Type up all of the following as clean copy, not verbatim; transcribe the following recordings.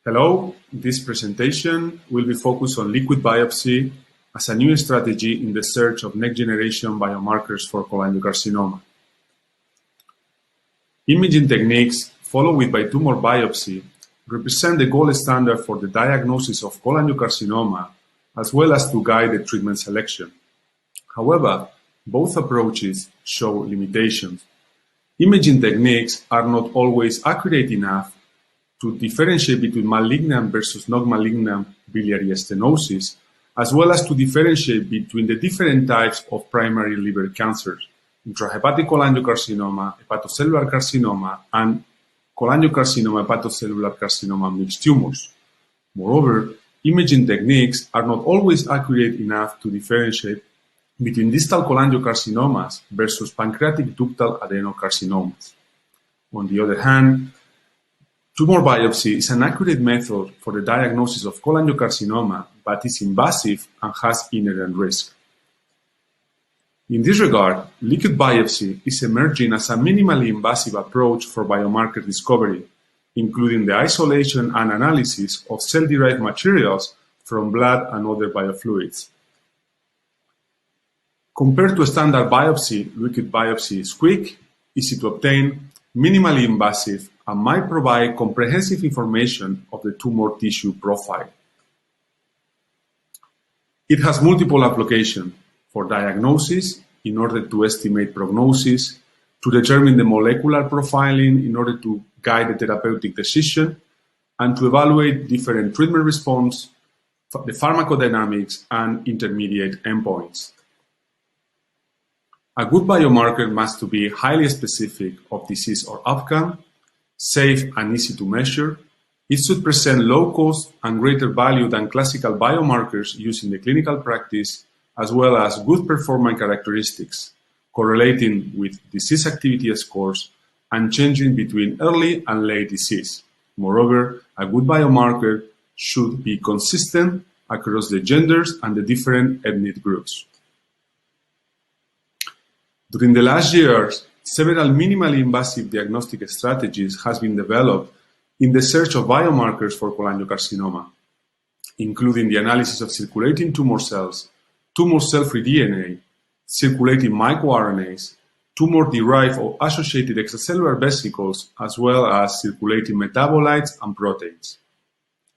Hello, this presentation will be focused on liquid biopsy as a new strategy in the search of next-generation biomarkers for cholangiocarcinoma. Imaging techniques followed by tumor biopsy represent the gold standard for the diagnosis of cholangiocarcinoma as well as to guide the treatment selection. However, both approaches show limitations. Imaging techniques are not always accurate enough to differentiate between malignant versus non-malignant biliary stenosis, as well as to differentiate between the different types of primary liver cancers, intrahepatic cholangiocarcinoma, hepatocellular carcinoma, and cholangiocarcinoma, hepatocellular carcinoma mixed tumors. Moreover, imaging techniques are not always accurate enough to differentiate between distal cholangiocarcinomas versus pancreatic ductal adenocarcinomas. On the other hand, tumor biopsy is an accurate method for the diagnosis of cholangiocarcinoma, but is invasive and has inherent risk. In this regard, liquid biopsy is emerging as a minimally invasive approach for biomarker discovery, including the isolation and analysis of cell-derived materials from blood and other biofluids. Compared to a standard biopsy, liquid biopsy is quick, easy to obtain, minimally invasive, and might provide comprehensive information of the tumor tissue profile. It has multiple applications for diagnosis in order to estimate prognosis, to determine the molecular profiling in order to guide the therapeutic decision, and to evaluate different treatment response, the pharmacodynamics, and intermediate endpoints. A good biomarker must be highly specific of disease or outcome, safe and easy to measure. It should present low cost and greater value than classical biomarkers used in the clinical practice, as well as good performance characteristics, correlating with disease activity scores and changing between early and late disease. Moreover, a good biomarker should be consistent across the genders and the different ethnic groups. During the last years, several minimally invasive diagnostic strategies have been developed in the search of biomarkers for cholangiocarcinoma, including the analysis of circulating tumor cells, tumor cell-free DNA, circulating microRNAs, tumor-derived or associated extracellular vesicles, as well as circulating metabolites and proteins.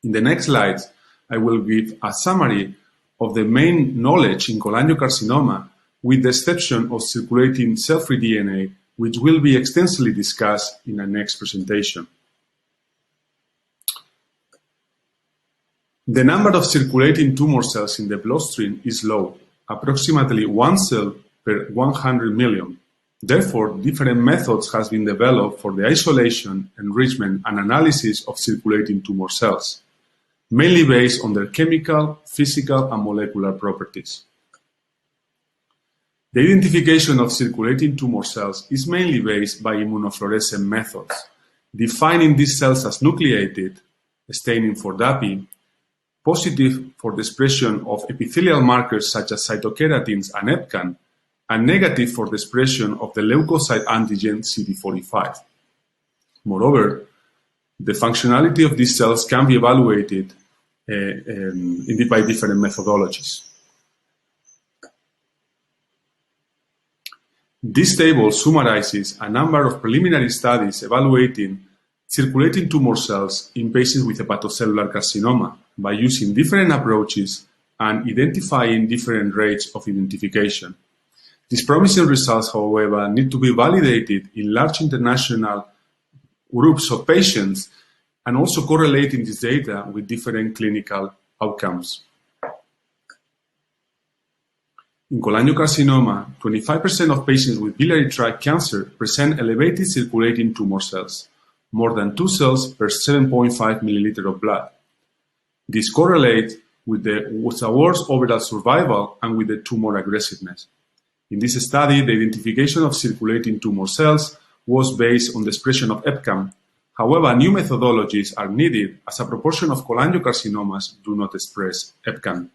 In the next slides, I will give a summary of the main knowledge in cholangiocarcinoma, with the exception of circulating cell-free DNA, which will be extensively discussed in the next presentation. The number of circulating tumor cells in the bloodstream is low, approximately 1 cell per 100 million. Therefore, different methods have been developed for the isolation, enrichment, and analysis of circulating tumor cells, mainly based on their chemical, physical, and molecular properties. The identification of circulating tumor cells is mainly based by immunofluorescence methods, defining these cells as nucleated, staining for DAPI, positive for the expression of epithelial markers such as cytokeratins and EpCAM, and negative for the expression of the leukocyte antigen CD45. Moreover, the functionality of these cells can be evaluated by different methodologies. This table summarizes a number of preliminary studies evaluating circulating tumor cells in patients with hepatocellular carcinoma by using different approaches and identifying different rates of identification. These promising results, however, need to be validated in large international groups of patients and also correlating this data with different clinical outcomes. In cholangiocarcinoma, 25% of patients with biliary tract cancer present elevated circulating tumor cells, more than 2 cells per 7.5 milliliter of blood. This correlates with the worse overall survival and with the tumor aggressiveness. In this study, the identification of circulating tumor cells was based on the expression of EpCAM. However, new methodologies are needed as a proportion of cholangiocarcinomas do not express EpCAM.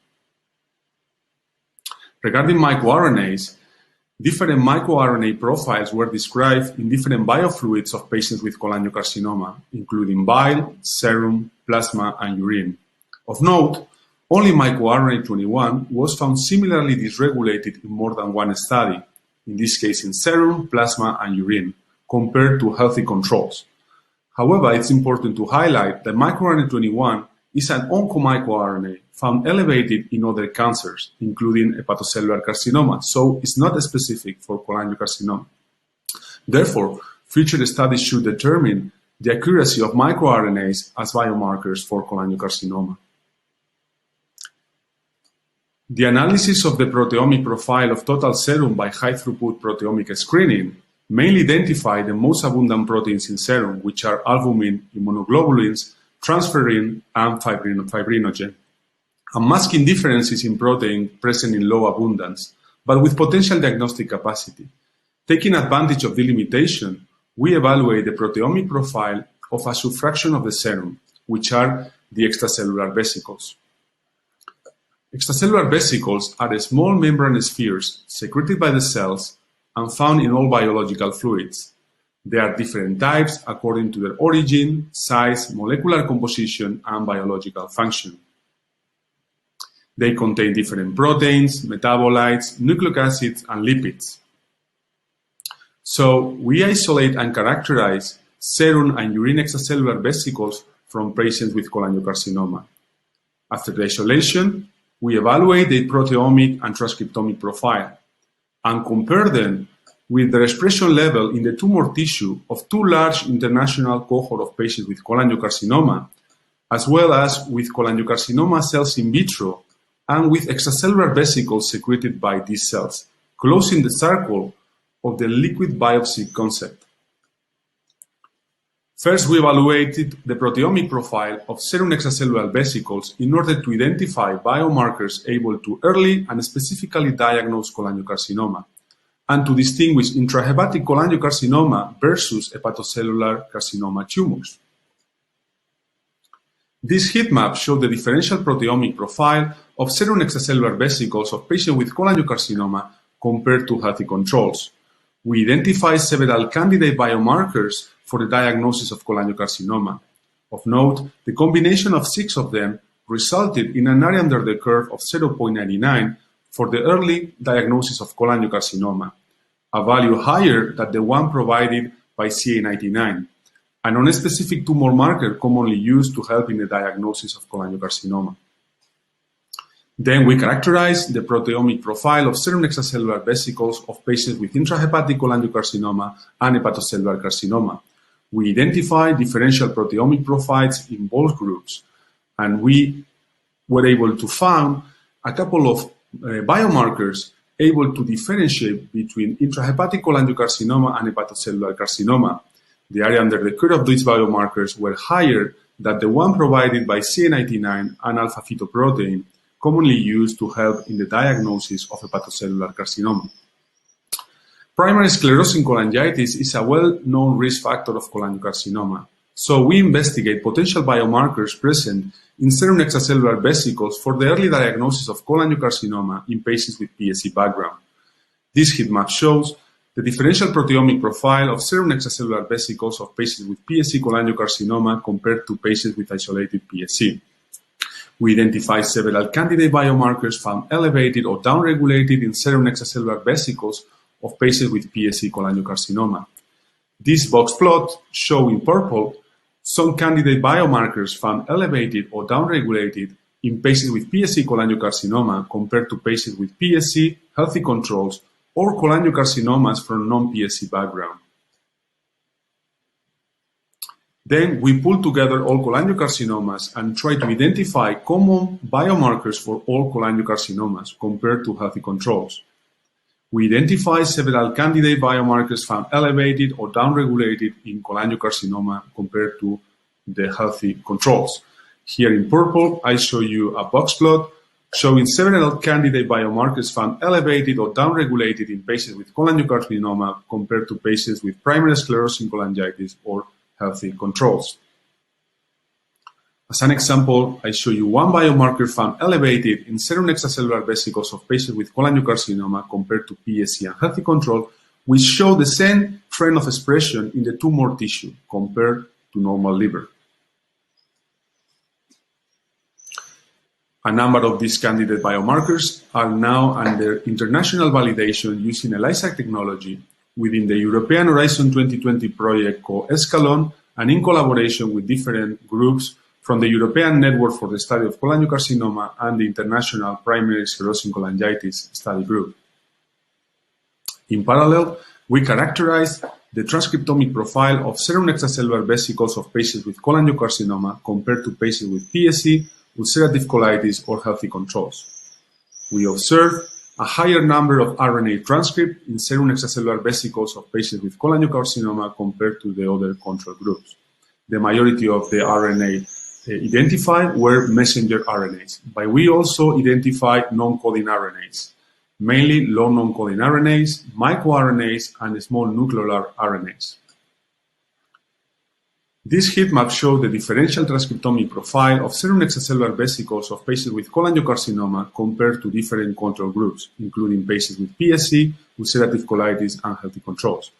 Regarding microRNAs, different microRNA profiles were described in different biofluids of patients with cholangiocarcinoma, including bile, serum, plasma, and urine. Of note, only microRNA 21 was found similarly dysregulated in more than one study, in this case in serum, plasma, and urine, compared to healthy controls. However, it's important to highlight that microRNA 21 is an oncomicroRNA found elevated in other cancers, including hepatocellular carcinoma, so it's not specific for cholangiocarcinoma. Therefore, future studies should determine the accuracy of microRNAs as biomarkers for cholangiocarcinoma. The analysis of the proteomic profile of total serum by high-throughput proteomic screening mainly identified the most abundant proteins in serum, which are albumin, immunoglobulins, transferrin, and fibrinogen, and masking differences in protein present in low abundance, but with potential diagnostic capacity. Taking advantage of the limitation, we evaluate the proteomic profile of a subfraction of the serum, which are the extracellular vesicles. Extracellular vesicles are small membrane spheres secreted by the cells and found in all biological fluids. There are different types according to their origin, size, molecular composition, and biological function. They contain different proteins, metabolites, nucleic acids, and lipids. So we isolate and characterize serum and urine extracellular vesicles from patients with cholangiocarcinoma. After the isolation, we evaluate the proteomic and transcriptomic profile and compare them with their expression level in the tumor tissue of two large international cohort of patients with cholangiocarcinoma, as well as with cholangiocarcinoma cells in vitro and with extracellular vesicles secreted by these cells, closing the circle of the liquid biopsy concept. First, we evaluated the proteomic profile of serum extracellular vesicles in order to identify biomarkers able to early and specifically diagnose cholangiocarcinoma, and to distinguish intrahepatic cholangiocarcinoma versus hepatocellular carcinoma tumors. This heat map showed the differential proteomic profile of serum extracellular vesicles of patients with cholangiocarcinoma compared to healthy controls. We identified several candidate biomarkers for the diagnosis of cholangiocarcinoma. Of note, the combination of 6 of them resulted in an area under the curve of 0.99 for the early diagnosis of cholangiocarcinoma, a value higher than the one provided by CA99, a non-specific tumor marker commonly used to help in the diagnosis of cholangiocarcinoma. Then we characterized the proteomic profile of serum extracellular vesicles of patients with intrahepatic cholangiocarcinoma and hepatocellular carcinoma. We identified differential proteomic profiles in both groups, and we were able to find a couple of biomarkers able to differentiate between intrahepatic cholangiocarcinoma and hepatocellular carcinoma. The area under the curve of these biomarkers were higher than the one provided by CA99 and alpha-fetoprotein, commonly used to help in the diagnosis of hepatocellular carcinoma. Primary sclerosing cholangitis is a well-known risk factor of cholangiocarcinoma, so we investigate potential biomarkers present in serum extracellular vesicles for the early diagnosis of cholangiocarcinoma in patients with PSC background. This heat map shows the differential proteomic profile of serum extracellular vesicles of patients with PSC cholangiocarcinoma compared to patients with isolated PSC. We identify several candidate biomarkers found elevated or downregulated in serum extracellular vesicles of patients with PSC cholangiocarcinoma. This box plot shows in purple some candidate biomarkers found elevated or downregulated in patients with PSC cholangiocarcinoma compared to patients with PSC, healthy controls, or cholangiocarcinomas from non-PSC background. Then we pull together all cholangiocarcinomas and try to identify common biomarkers for all cholangiocarcinomas compared to healthy controls. We identify several candidate biomarkers found elevated or downregulated in cholangiocarcinoma compared to the healthy controls. Here in purple, I show you a box plot showing several candidate biomarkers found elevated or downregulated in patients with cholangiocarcinoma compared to patients with primary sclerosing cholangitis or healthy controls. As an example, I show you one biomarker found elevated in serum extracellular vesicles of patients with cholangiocarcinoma compared to PSC and healthy control, which show the same trend of expression in the tumor tissue compared to normal liver. A number of these candidate biomarkers are now under international validation using ELISA technology within the European Horizon 2020 project called ESCALON, and in collaboration with different groups from the European Network for the Study of Cholangiocarcinoma and the International Primary Sclerosing Cholangitis Study Group. In parallel, we characterized the transcriptomic profile of serum extracellular vesicles of patients with cholangiocarcinoma compared to patients with PSC, ulcerative colitis, or healthy controls. We observed a higher number of RNA transcript in serum extracellular vesicles of patients with cholangiocarcinoma compared to the other control groups. The majority of the RNA identified were messenger RNAs, but we also identified non-coding RNAs, mainly long non-coding RNAs, microRNAs, and small nucleolar RNAs. This heat map shows the differential transcriptomic profile of serum extracellular vesicles of patients with cholangiocarcinoma compared to different control groups, including patients with PSC, ulcerative colitis, and healthy controls.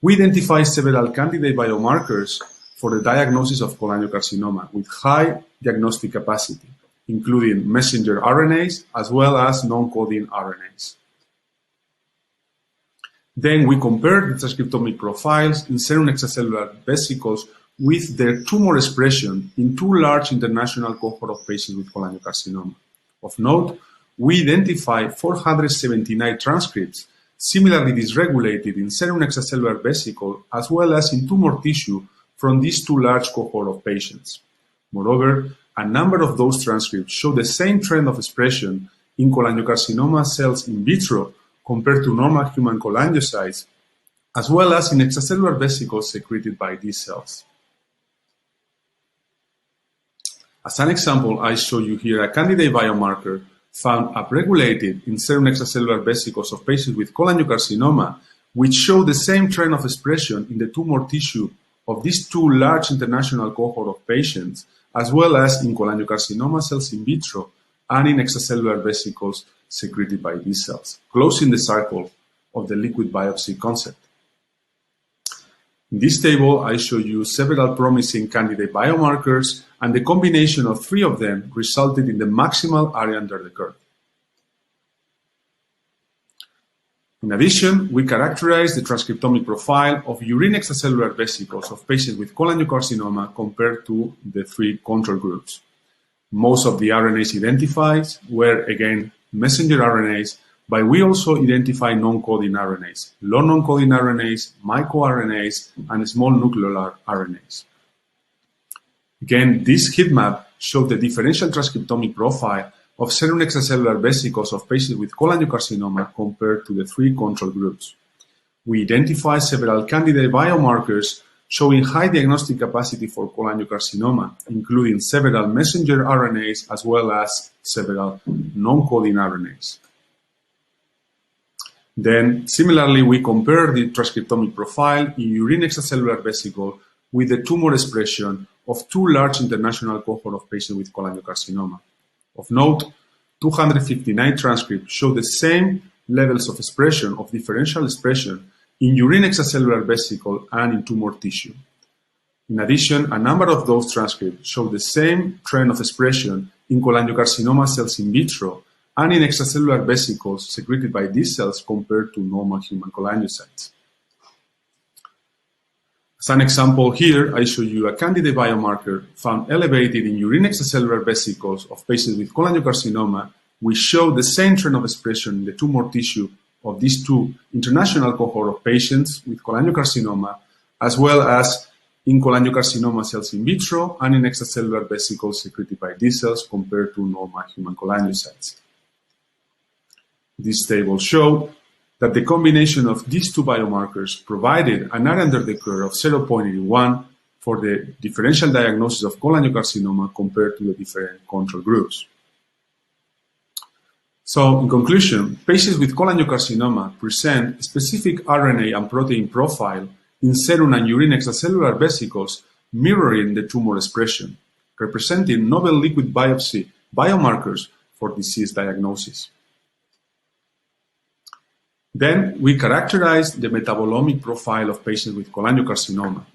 We identified several candidate biomarkers for the diagnosis of cholangiocarcinoma with high diagnostic capacity, including messenger RNAs as well as non-coding RNAs. Then we compared the transcriptomic profiles in serum extracellular vesicles with their tumor expression in two large international cohorts of patients with cholangiocarcinoma. Of note, we identified 479 transcripts similarly dysregulated in serum extracellular vesicle as well as in tumor tissue from these two large cohorts of patients. Moreover, a number of those transcripts show the same trend of expression in cholangiocarcinoma cells in vitro compared to normal human cholangiocytes, as well as in extracellular vesicles secreted by these cells. As an example, I show you here a candidate biomarker found upregulated in serum extracellular vesicles of patients with cholangiocarcinoma, which show the same trend of expression in the tumor tissue of these two large international cohort of patients, as well as in cholangiocarcinoma cells in vitro and in extracellular vesicles secreted by these cells, closing the circle of the liquid biopsy concept. In this table, I show you several promising candidate biomarkers, and the combination of three of them resulted in the maximal area under the curve. In addition, we characterized the transcriptomic profile of urine extracellular vesicles of patients with cholangiocarcinoma compared to the three control groups. Most of the RNAs identified were, again, messenger RNAs, but we also identified non-coding RNAs, long non-coding RNAs, microRNAs, and small nucleolar RNAs. Again, this heat map showed the differential transcriptomic profile of serum extracellular vesicles of patients with cholangiocarcinoma compared to the three control groups. We identified several candidate biomarkers showing high diagnostic capacity for cholangiocarcinoma, including several messenger RNAs as well as several non-coding RNAs. Then, similarly, we compared the transcriptomic profile in urine extracellular vesicle with the tumor expression of two large international cohorts of patients with cholangiocarcinoma. Of note, 259 transcripts show the same levels of expression of differential expression in urine extracellular vesicle and in tumor tissue. In addition, a number of those transcripts show the same trend of expression in cholangiocarcinoma cells in vitro and in extracellular vesicles secreted by these cells compared to normal human cholangiocytes. As an example here, I show you a candidate biomarker found elevated in urine extracellular vesicles of patients with cholangiocarcinoma, which show the same trend of expression in the tumor tissue of these two international cohort of patients with cholangiocarcinoma, as well as in cholangiocarcinoma cells in vitro and in extracellular vesicles secreted by these cells compared to normal human cholangiocytes. This table shows that the combination of these two biomarkers provided an area under the curve of 0.81 for the differential diagnosis of cholangiocarcinoma compared to the different control groups. So, in conclusion, patients with cholangiocarcinoma present specific RNA and protein profile in serum and urine extracellular vesicles mirroring the tumor expression, representing novel liquid biopsy biomarkers for disease diagnosis. Then we characterized the metabolomic profile of patients with cholangiocarcinoma.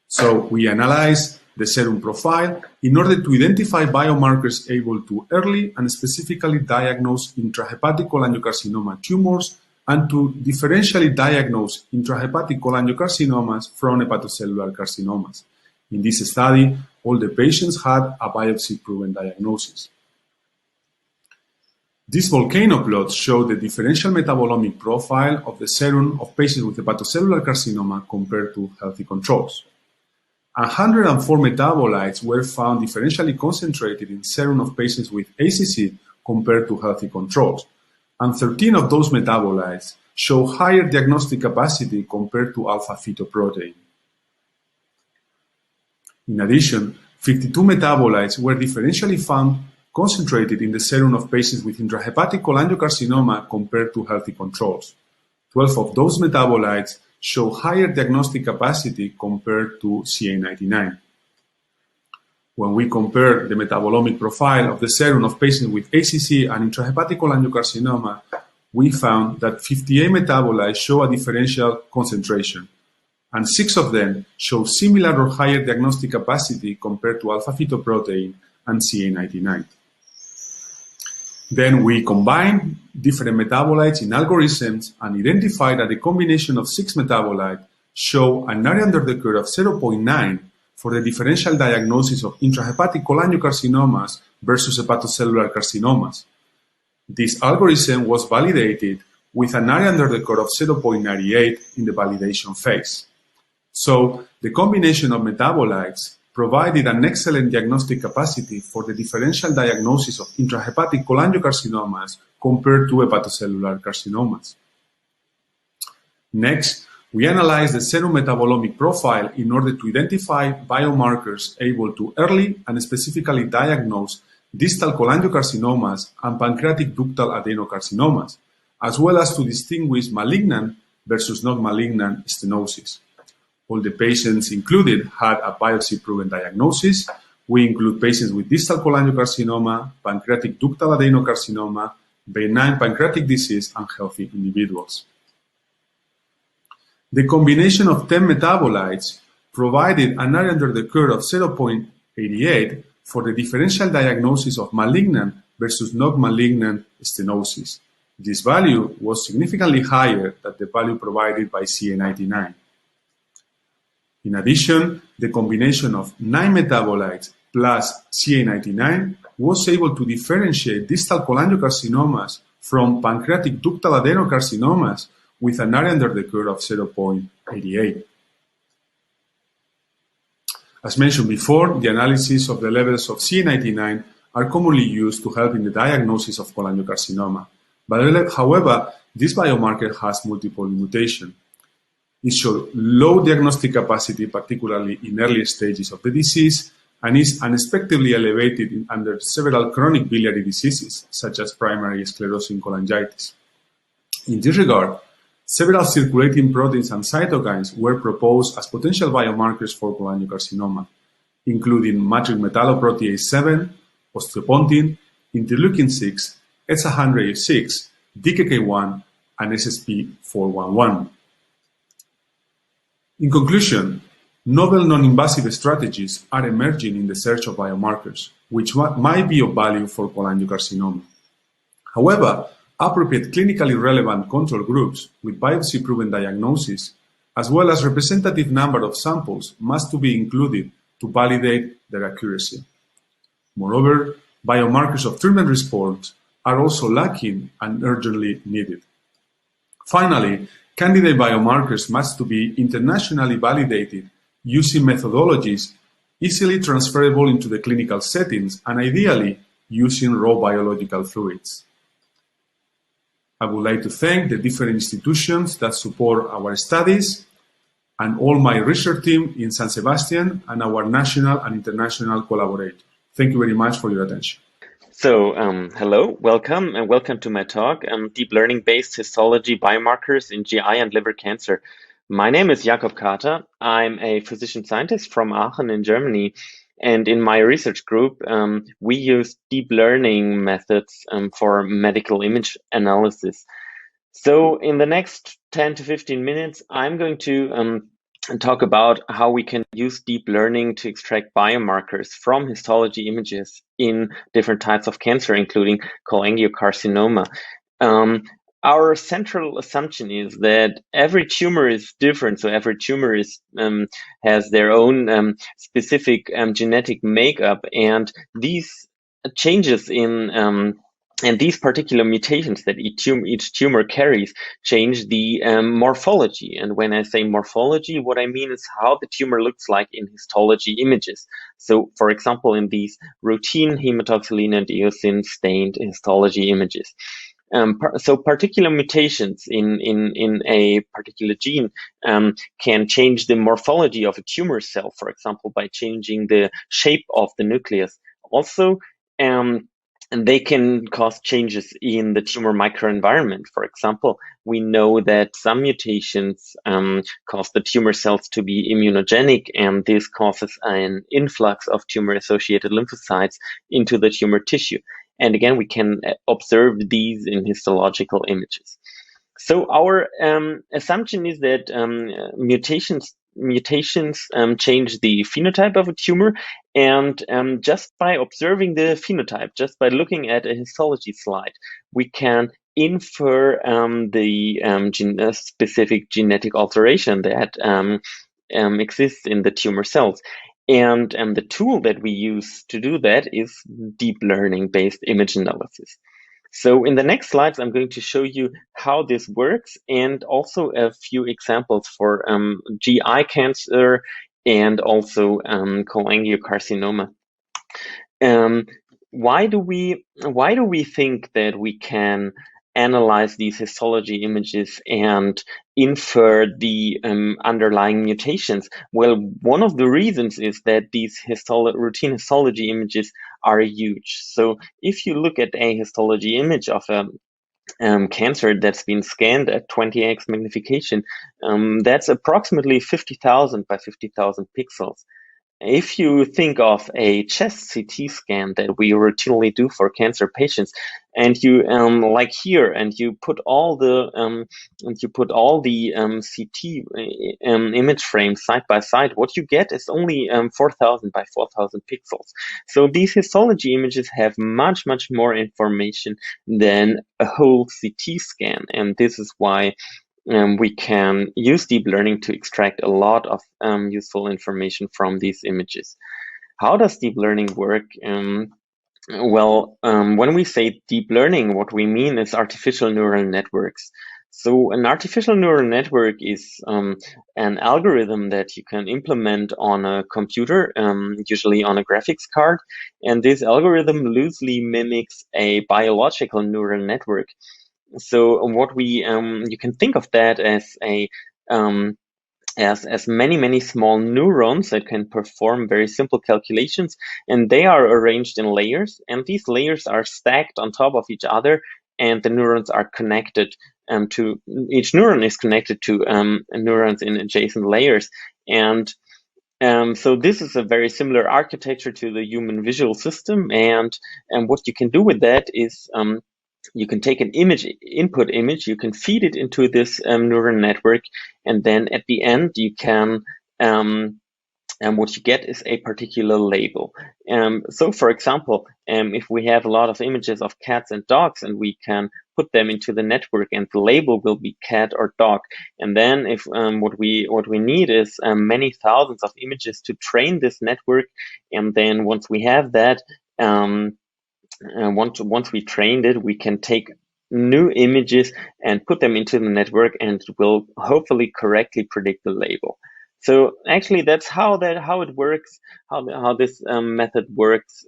So we analyzed the serum profile in order to identify biomarkers able to early and specifically diagnose intrahepatic cholangiocarcinoma tumors and to differentially diagnose intrahepatic cholangiocarcinomas from hepatocellular carcinomas. In this study, all the patients had a biopsy-proven diagnosis. These volcano plots show the differential metabolomic profile of the serum of patients with hepatocellular carcinoma compared to healthy controls. 104 metabolites were found differentially concentrated in serum of patients with ACC compared to healthy controls, and 13 of those metabolites show higher diagnostic capacity compared to alpha-fetoprotein. In addition, 52 metabolites were differentially found concentrated in the serum of patients with intrahepatic cholangiocarcinoma compared to healthy controls. 12 of those metabolites show higher diagnostic capacity compared to CA99. When we compare the metabolomic profile of the serum of patients with ACC and intrahepatic cholangiocarcinoma, we found that 58 metabolites show a differential concentration, and 6 of them show similar or higher diagnostic capacity compared to alpha-fetoprotein and CA99. Then we combined different metabolites in algorithms and identified that the combination of 6 metabolites show an area under the curve of 0.9 for the differential diagnosis of intrahepatic cholangiocarcinomas versus hepatocellular carcinomas. This algorithm was validated with an area under the curve of 0.98 in the validation phase. So the combination of metabolites provided an excellent diagnostic capacity for the differential diagnosis of intrahepatic cholangiocarcinomas compared to hepatocellular carcinomas. Next, we analyzed the serum metabolomic profile in order to identify biomarkers able to early and specifically diagnose distal cholangiocarcinomas and pancreatic ductal adenocarcinomas, as well as to distinguish malignant versus non-malignant stenosis. All the patients included had a biopsy-proven diagnosis. We include patients with distal cholangiocarcinoma, pancreatic ductal adenocarcinoma, benign pancreatic disease, and healthy individuals. The combination of 10 metabolites provided an area under the curve of 0.88 for the differential diagnosis of malignant versus non-malignant stenosis. This value was significantly higher than the value provided by CA99. In addition, the combination of 9 metabolites plus CA99 was able to differentiate distal cholangiocarcinomas from pancreatic ductal adenocarcinomas with an area under the curve of 0.88. As mentioned before, the analysis of the levels of CA99 are commonly used to help in the diagnosis of cholangiocarcinoma. But however, this biomarker has multiple limitations. It shows low diagnostic capacity, particularly in early stages of the disease, and is unexpectedly elevated under several chronic biliary diseases, such as primary sclerosing cholangitis. In this regard, several circulating proteins and cytokines were proposed as potential biomarkers for cholangiocarcinoma, including matrix metalloprotease 7, osteopontin, interleukin-6, ETSA-100-6, DKK1, and SSP411. In conclusion, novel non-invasive strategies are emerging in the search of biomarkers, which might be of value for cholangiocarcinoma. However, appropriate clinically relevant control groups with biopsy-proven diagnosis, as well as representative number of samples, must be included to validate their accuracy. Moreover, biomarkers of treatment response are also lacking and urgently needed. Finally, candidate biomarkers must be internationally validated using methodologies easily transferable into the clinical settings and ideally using raw biological fluids. I would like to thank the different institutions that support our studies and all my research team in San Sebastian and our national and international collaborators. Thank you very much for your attention. So, hello, welcome, and welcome to my talk, Deep Learning-Based Histology Biomarkers in GI and Liver Cancer. My name is Jakob Kather. I'm a physician scientist from Aachen in Germany, and in my research group, we use deep learning methods for medical image analysis. So in the next 10 to 15 minutes, I'm going to talk about how we can use deep learning to extract biomarkers from histology images in different types of cancer, including cholangiocarcinoma. Our central assumption is that every tumor is different. So every tumor has their own specific genetic makeup, and these changes in and these particular mutations that each tumor carries change the morphology. And when I say morphology, what I mean is how the tumor looks like in histology images. So, for example, in these routine hematoxylin and eosin stained histology images. So particular mutations in a particular gene can change the morphology of a tumor cell, for example, by changing the shape of the nucleus. Also, and they can cause changes in the tumor microenvironment. For example, we know that some mutations cause the tumor cells to be immunogenic, and this causes an influx of tumor-associated lymphocytes into the tumor tissue. And again, we can observe these in histological images. So our assumption is that mutations change the phenotype of a tumor, and just by observing the phenotype, just by looking at a histology slide, we can infer the specific genetic alteration that exists in the tumor cells. And the tool that we use to do that is deep learning based image analysis. So in the next slides, I'm going to show you how this works, and also a few examples for GI cancer and also cholangiocarcinoma. Why do we think that we can analyze these histology images and infer the underlying mutations? Well, one of the reasons is that these routine histology images are huge. So if you look at a histology image of a cancer that's been scanned at 20x magnification, that's approximately 50,000 by 50,000 pixels. If you think of a chest CT scan that we routinely do for cancer patients, and you like here, and you put all the CT image frames side by side, what you get is only 4,000 by 4,000 pixels. So these histology images have much more information than a whole CT scan, and this is why we can use deep learning to extract a lot of useful information from these images. How does deep learning work? When we say deep learning, what we mean is artificial neural networks. So an artificial neural network is an algorithm that you can implement on a computer, usually on a graphics card. And this algorithm loosely mimics a biological neural network. So what you can think of that as as many small neurons that can perform very simple calculations, and they are arranged in layers, and these layers are stacked on top of each other, and the neurons are connected to each neuron is connected to neurons in adjacent layers. And so this is a very similar architecture to the human visual system, and what you can do with that is you can take an input image, you can feed it into this neural network, and then at the end you can, and what you get is a particular label. So for example, if we have a lot of images of cats and dogs, and we can put them into the network, and the label will be cat or dog. And then if what we need is many thousands of images to train this network, and then once we have that, once we trained it, we can take new images and put them into the network, and it will hopefully correctly predict the label. So actually, that's how it works. How this method works.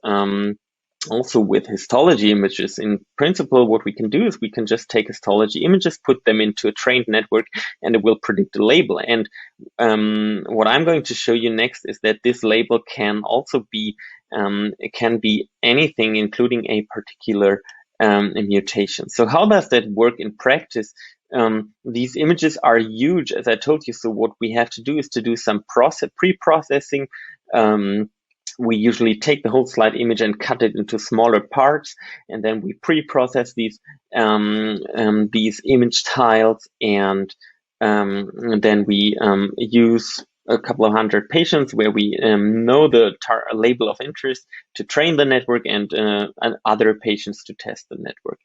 Also with histology images, in principle, what we can do is we can just take histology images, put them into a trained network, and it will predict the label. And what I'm going to show you next is that this label can also be it can be anything, including a particular mutation. So how does that work in practice? These images are huge, as I told you. So what we have to do is to do some pre-processing. We usually take the whole slide image and cut it into smaller parts, and then we pre-process these image tiles, and then we use a couple of hundred patients where we know the label of interest to train the network, and other patients to test the network.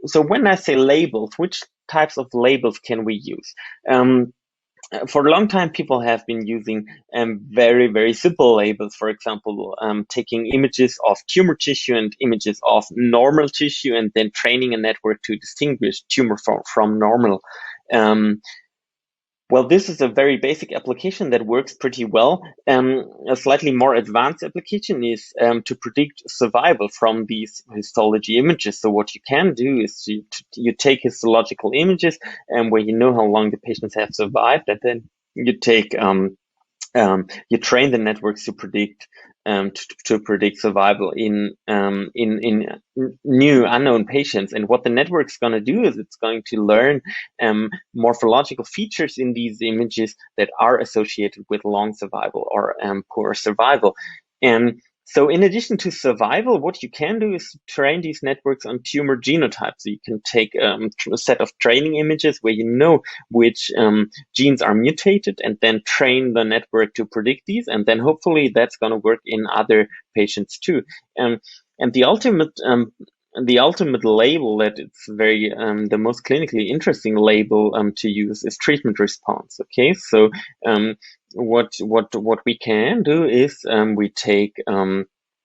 So when I say labels, which types of labels can we use? For a long time, people have been using very, very simple labels. For example, taking images of tumor tissue and images of normal tissue, and then training a network to distinguish tumor from normal. Well, this is a very basic application that works pretty well. A slightly more advanced application is to predict survival from these histology images. So what you can do is you take histological images where you know how long the patients have survived, and then you take you train the networks to predict survival in new unknown patients. And what the network's going to do is it's going to learn morphological features in these images that are associated with long survival or poor survival. And so in addition to survival, what you can do is train these networks on tumor genotypes. So you can take a set of training images where you know which genes are mutated, and then train the network to predict these. And then hopefully that's going to work in other patients too. And the ultimate label that it's very the most clinically interesting label to use is treatment response. Okay, so what we can do is we take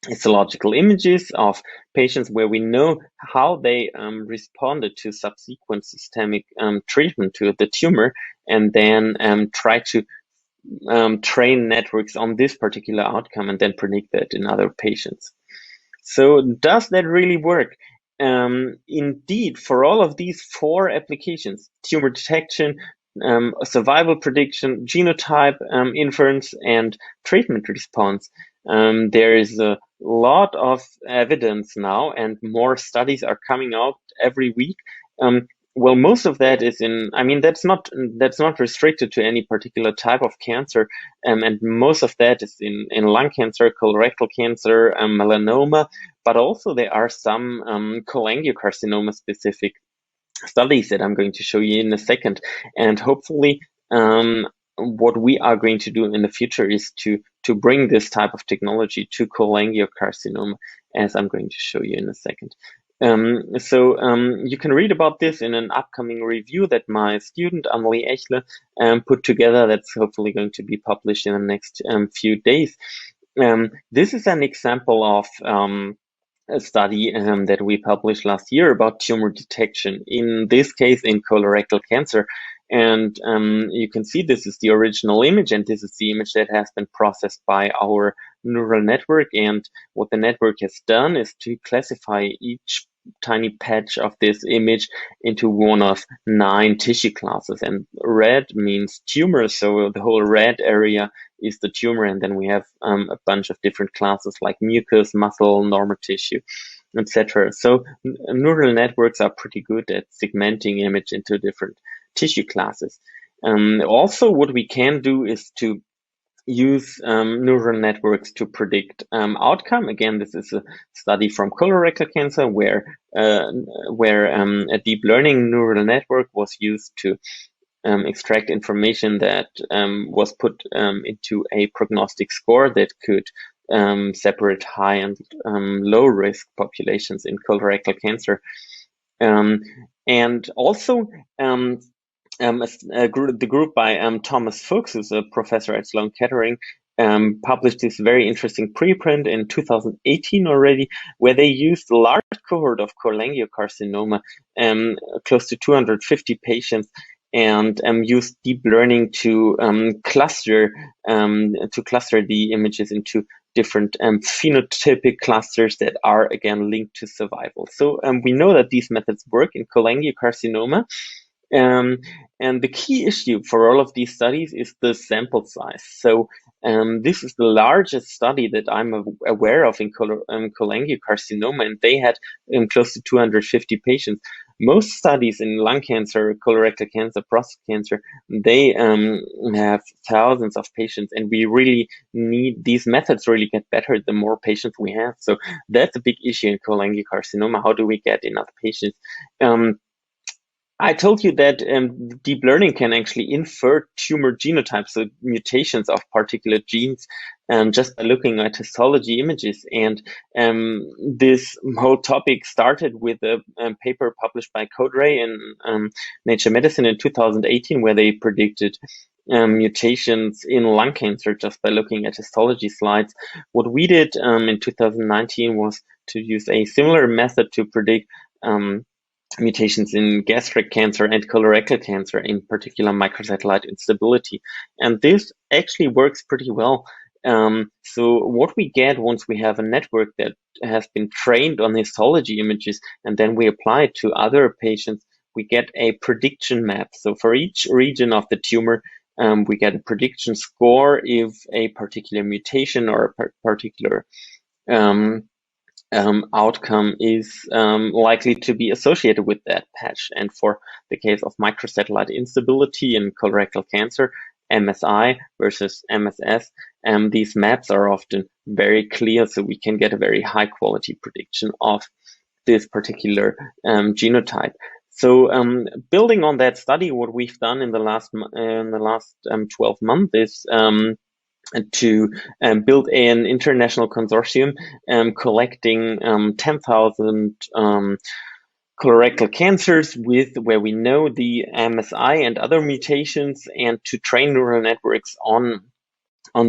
histological images of patients where we know how they responded to subsequent systemic treatment to the tumor, and then try to train networks on this particular outcome, and then predict that in other patients. So does that really work? Indeed, for all of these 4 applications, tumor detection, survival prediction, genotype inference, and treatment response, there is a lot of evidence now, and more studies are coming out every week. Well, most of that is that's not restricted to any particular type of cancer, and most of that is in lung cancer, colorectal cancer, melanoma, but also there are some cholangiocarcinoma specific studies that I'm going to show you in a second. And hopefully what we are going to do in the future is to bring this type of technology to cholangiocarcinoma, as I'm going to show you in a second. So you can read about this in an upcoming review that my student Amelie Echle put together. That's hopefully going to be published in the next few days. This is an example of a study that we published last year about tumor detection, in this case in colorectal cancer. And you can see this is the original image, and this is the image that has been processed by our neural network. And what the network has done is to classify each tiny patch of this image into one of 9 tissue classes. And red means tumor, so the whole red area is the tumor, and then we have a bunch of different classes like mucus, muscle, normal tissue, etc. So neural networks are pretty good at segmenting image into different tissue classes. Also, what we can do is to use neural networks to predict outcome. Again, this is a study from colorectal cancer where a deep learning neural network was used to extract information that was put into a prognostic score that could separate high and low risk populations in colorectal cancer. And also the group by Thomas Fuchs, who's a professor at Sloan Kettering, published this very interesting preprint in 2018 already, where they used a large cohort of cholangiocarcinoma, close to 250 patients, and used deep learning to cluster the images into different phenotypic clusters that are again linked to survival. So we know that these methods work in cholangiocarcinoma. And the key issue for all of these studies is the sample size. So this is the largest study that I'm aware of in cholangiocarcinoma, and they had close to 250 patients. Most studies in lung cancer, colorectal cancer, prostate cancer, they have thousands of patients, and we really need these methods really get better the more patients we have. So that's a big issue in cholangiocarcinoma. How do we get enough patients? I told you that deep learning can actually infer tumor genotypes, so mutations of particular genes, just by looking at histology images. And this whole topic started with a paper published by Kodray in Nature Medicine in 2018, where they predicted mutations in lung cancer just by looking at histology slides. What we did in 2019 was to use a similar method to predict mutations in gastric cancer and colorectal cancer, in particular microsatellite instability. And this actually works pretty well. So what we get once we have a network that has been trained on histology images, and then we apply it to other patients, we get a prediction map. So for each region of the tumor, we get a prediction score if a particular mutation or a particular outcome is likely to be associated with that patch. And for the case of microsatellite instability in colorectal cancer, MSI versus MSS, these maps are often very clear, so we can get a very high quality prediction of this particular genotype. So building on that study, what we've done in the last 12 months is to build an international consortium collecting 10,000 colorectal cancers where we know the MSI and other mutations, and to train neural networks on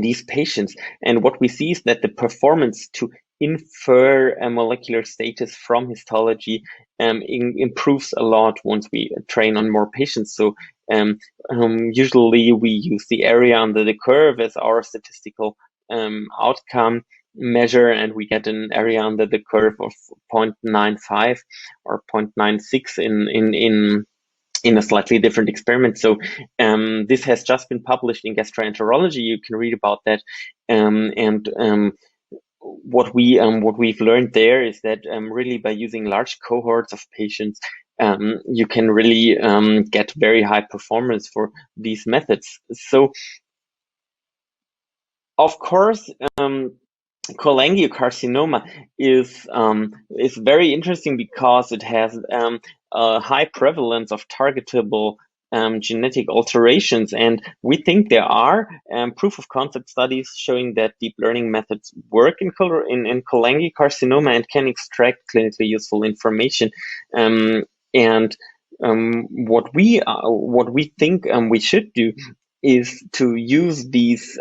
these patients. And what we see is that the performance to infer a molecular status from histology improves a lot once we train on more patients. So usually we use the area under the curve as our statistical outcome measure, and we get an area under the curve of 0.95 or 0.96 in a slightly different experiment. So this has just been published in Gastroenterology. You can read about that. What we've learned there is that really by using large cohorts of patients, you can really get very high performance for these methods. So, of course, cholangiocarcinoma is very interesting because it has a high prevalence of targetable genetic alterations, and we think there are proof of concept studies showing that deep learning methods work in cholangiocarcinoma and can extract clinically useful information. What we think we should do is to use these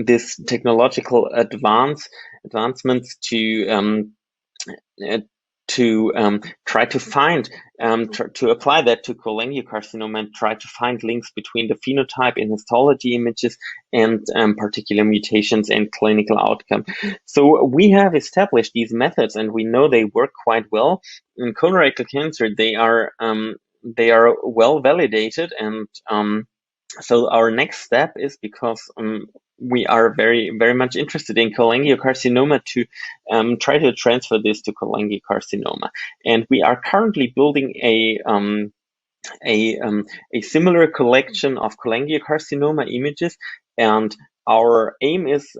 this technological advancements to try to find to apply that to cholangiocarcinoma and try to find links between the phenotype in histology images and particular mutations and clinical outcome. So we have established these methods, and we know they work quite well. In colorectal cancer, they are well validated, and so our next step is, because we are very, very much interested in cholangiocarcinoma, to try to transfer this to cholangiocarcinoma. And we are currently building a similar collection of cholangiocarcinoma images, and our aim is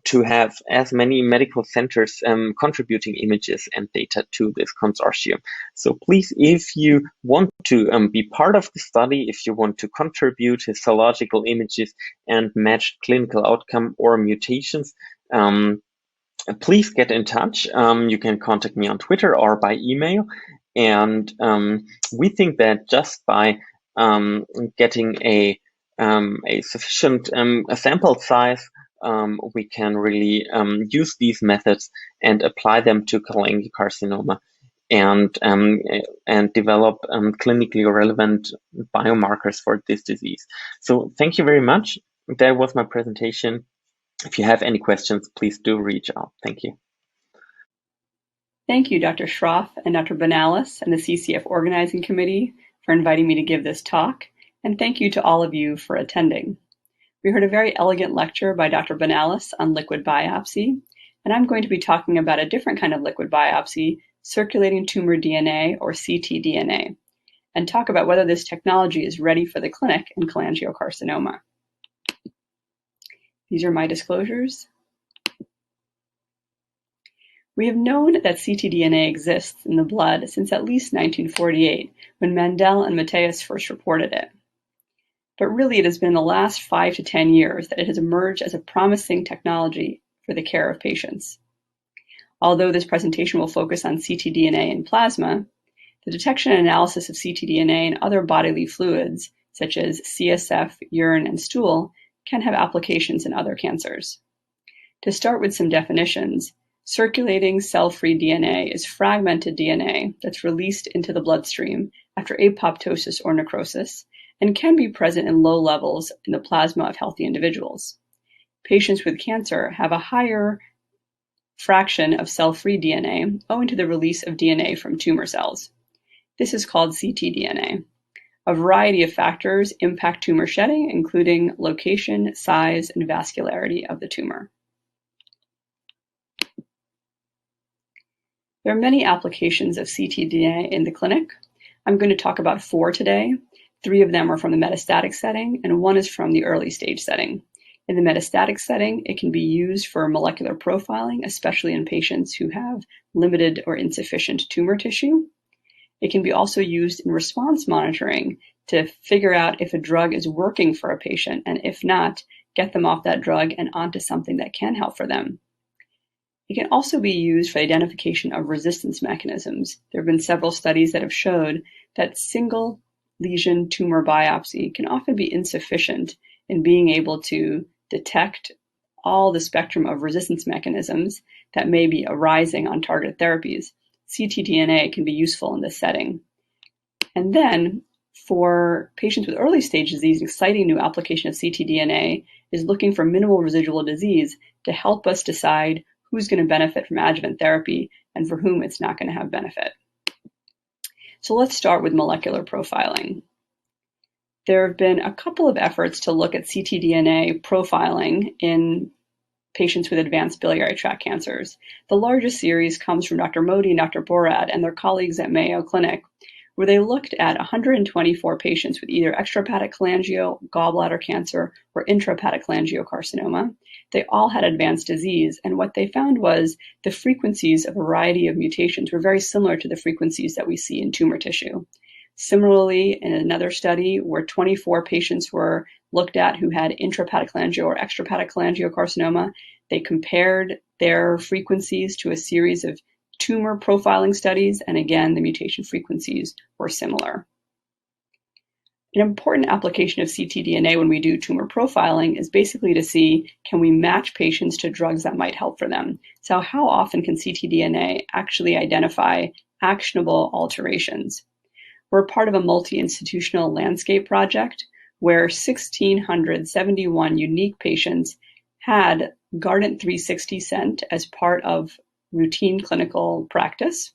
to have as many medical centers contributing images and data to this consortium. So please, if you want to be part of the study, if you want to contribute histological images and match clinical outcome or mutations, please get in touch. You can contact me on Twitter or by email. And we think that just by getting a sufficient sample size, we can really use these methods and apply them to cholangiocarcinoma and develop clinically relevant biomarkers for this disease. So thank you very much. That was my presentation. If you have any questions, please do reach out. Thank you. Thank you, Dr. Schroff and Dr. Banales and the CCF Organizing Committee for inviting me to give this talk, and thank you to all of you for attending. We heard a very elegant lecture by Dr. Banales on liquid biopsy, and I'm going to be talking about a different kind of liquid biopsy, circulating tumor DNA, or ctDNA, and talk about whether this technology is ready for the clinic in cholangiocarcinoma. These are my disclosures. We have known that ctDNA exists in the blood since at least 1948, when Mandel and Mateus first reported it. But really, it has been in the last 5 to 10 years that it has emerged as a promising technology for the care of patients. Although this presentation will focus on ctDNA in plasma, the detection and analysis of ctDNA in other bodily fluids, such as CSF, urine, and stool, can have applications in other cancers. To start with some definitions, circulating cell-free DNA is fragmented DNA that's released into the bloodstream after apoptosis or necrosis, and can be present in low levels in the plasma of healthy individuals. Patients with cancer have a higher fraction of cell-free DNA owing to the release of DNA from tumor cells. This is called ctDNA. A variety of factors impact tumor shedding, including location, size, and vascularity of the tumor. There are many applications of ctDNA in the clinic. I'm going to talk about 4 today. 3 of them are from the metastatic setting, and 1 is from the early stage setting. In the metastatic setting, it can be used for molecular profiling, especially in patients who have limited or insufficient tumor tissue. It can be also used in response monitoring to figure out if a drug is working for a patient, and if not, get them off that drug and onto something that can help for them. It can also be used for identification of resistance mechanisms. There have been several studies that have showed that single lesion tumor biopsy can often be insufficient in being able to detect all the spectrum of resistance mechanisms that may be arising on targeted therapies. ctDNA can be useful in this setting. And then for patients with early stage disease, an exciting new application of ctDNA is looking for minimal residual disease to help us decide who's going to benefit from adjuvant therapy and for whom it's not going to have benefit. So let's start with molecular profiling. There have been a couple of efforts to look at ctDNA profiling in patients with advanced biliary tract cancers. The largest series comes from Dr. Modi and Dr. Borad and their colleagues at Mayo Clinic, where they looked at 124 patients with either extrahepatic cholangio, gallbladder cancer, or intrahepatic cholangiocarcinoma. They all had advanced disease, and what they found was the frequencies of a variety of mutations were very similar to the frequencies that we see in tumor tissue. Similarly, in another study where 24 patients were looked at who had intrahepatic cholangio or extrahepatic cholangiocarcinoma, they compared their frequencies to a series of tumor profiling studies, and again, the mutation frequencies were similar. An important application of ctDNA when we do tumor profiling is basically to see, can we match patients to drugs that might help for them? So how often can ctDNA actually identify actionable alterations? We're part of a multi-institutional landscape project where 1,671 unique patients had Guardant 360 sent as part of routine clinical practice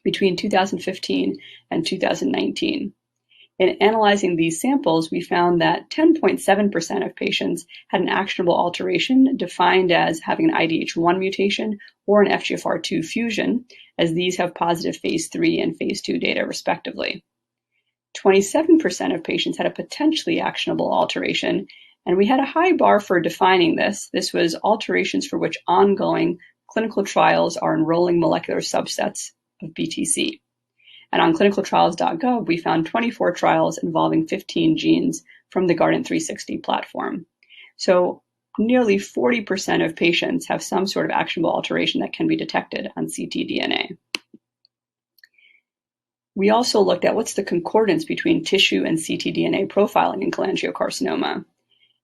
between 2015 and 2019. In analyzing these samples, we found that 10.7% of patients had an actionable alteration defined as having an IDH1 mutation or an FGFR2 fusion, as these have positive phase 3 and phase 2 data respectively. 27% of patients had a potentially actionable alteration, and we had a high bar for defining this. This was alterations for which ongoing clinical trials are enrolling molecular subsets of BTC. And on clinicaltrials.gov, we found 24 trials involving 15 genes from the Guardant 360 platform. So nearly 40% of patients have some sort of actionable alteration that can be detected on ctDNA. We also looked at what's the concordance between tissue and ctDNA profiling in cholangiocarcinoma.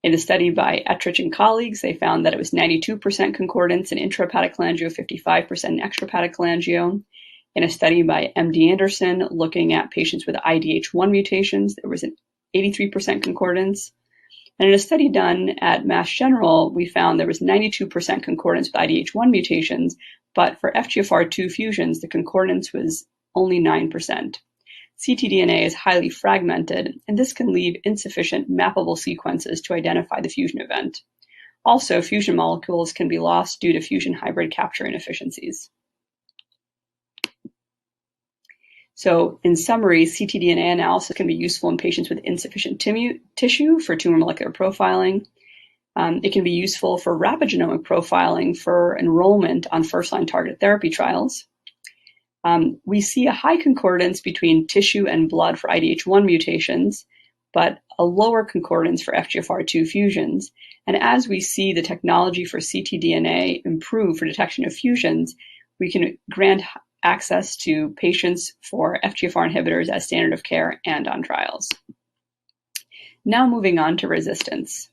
In a study by Ettrich and colleagues, they found that it was 92% concordance in intrahepatic cholangio, 55% in extrahepatic cholangio. In a study by MD Anderson looking at patients with IDH1 mutations, there was an 83% concordance. And in a study done at Mass General, we found there was 92% concordance with IDH1 mutations, but for FGFR2 fusions, the concordance was only 9%. ctDNA is highly fragmented, and this can leave insufficient mappable sequences to identify the fusion event. Also, fusion molecules can be lost due to fusion hybrid capture inefficiencies. So, in summary, ctDNA analysis can be useful in patients with insufficient tissue for tumor molecular profiling. It can be useful for rapid genomic profiling for enrollment on first-line targeted therapy trials. We see a high concordance between tissue and blood for IDH1 mutations, but a lower concordance for FGFR2 fusions. And as we see the technology for ctDNA improve for detection of fusions, we can grant access to patients for FGFR inhibitors as standard of care and on trials. Now moving on to resistance.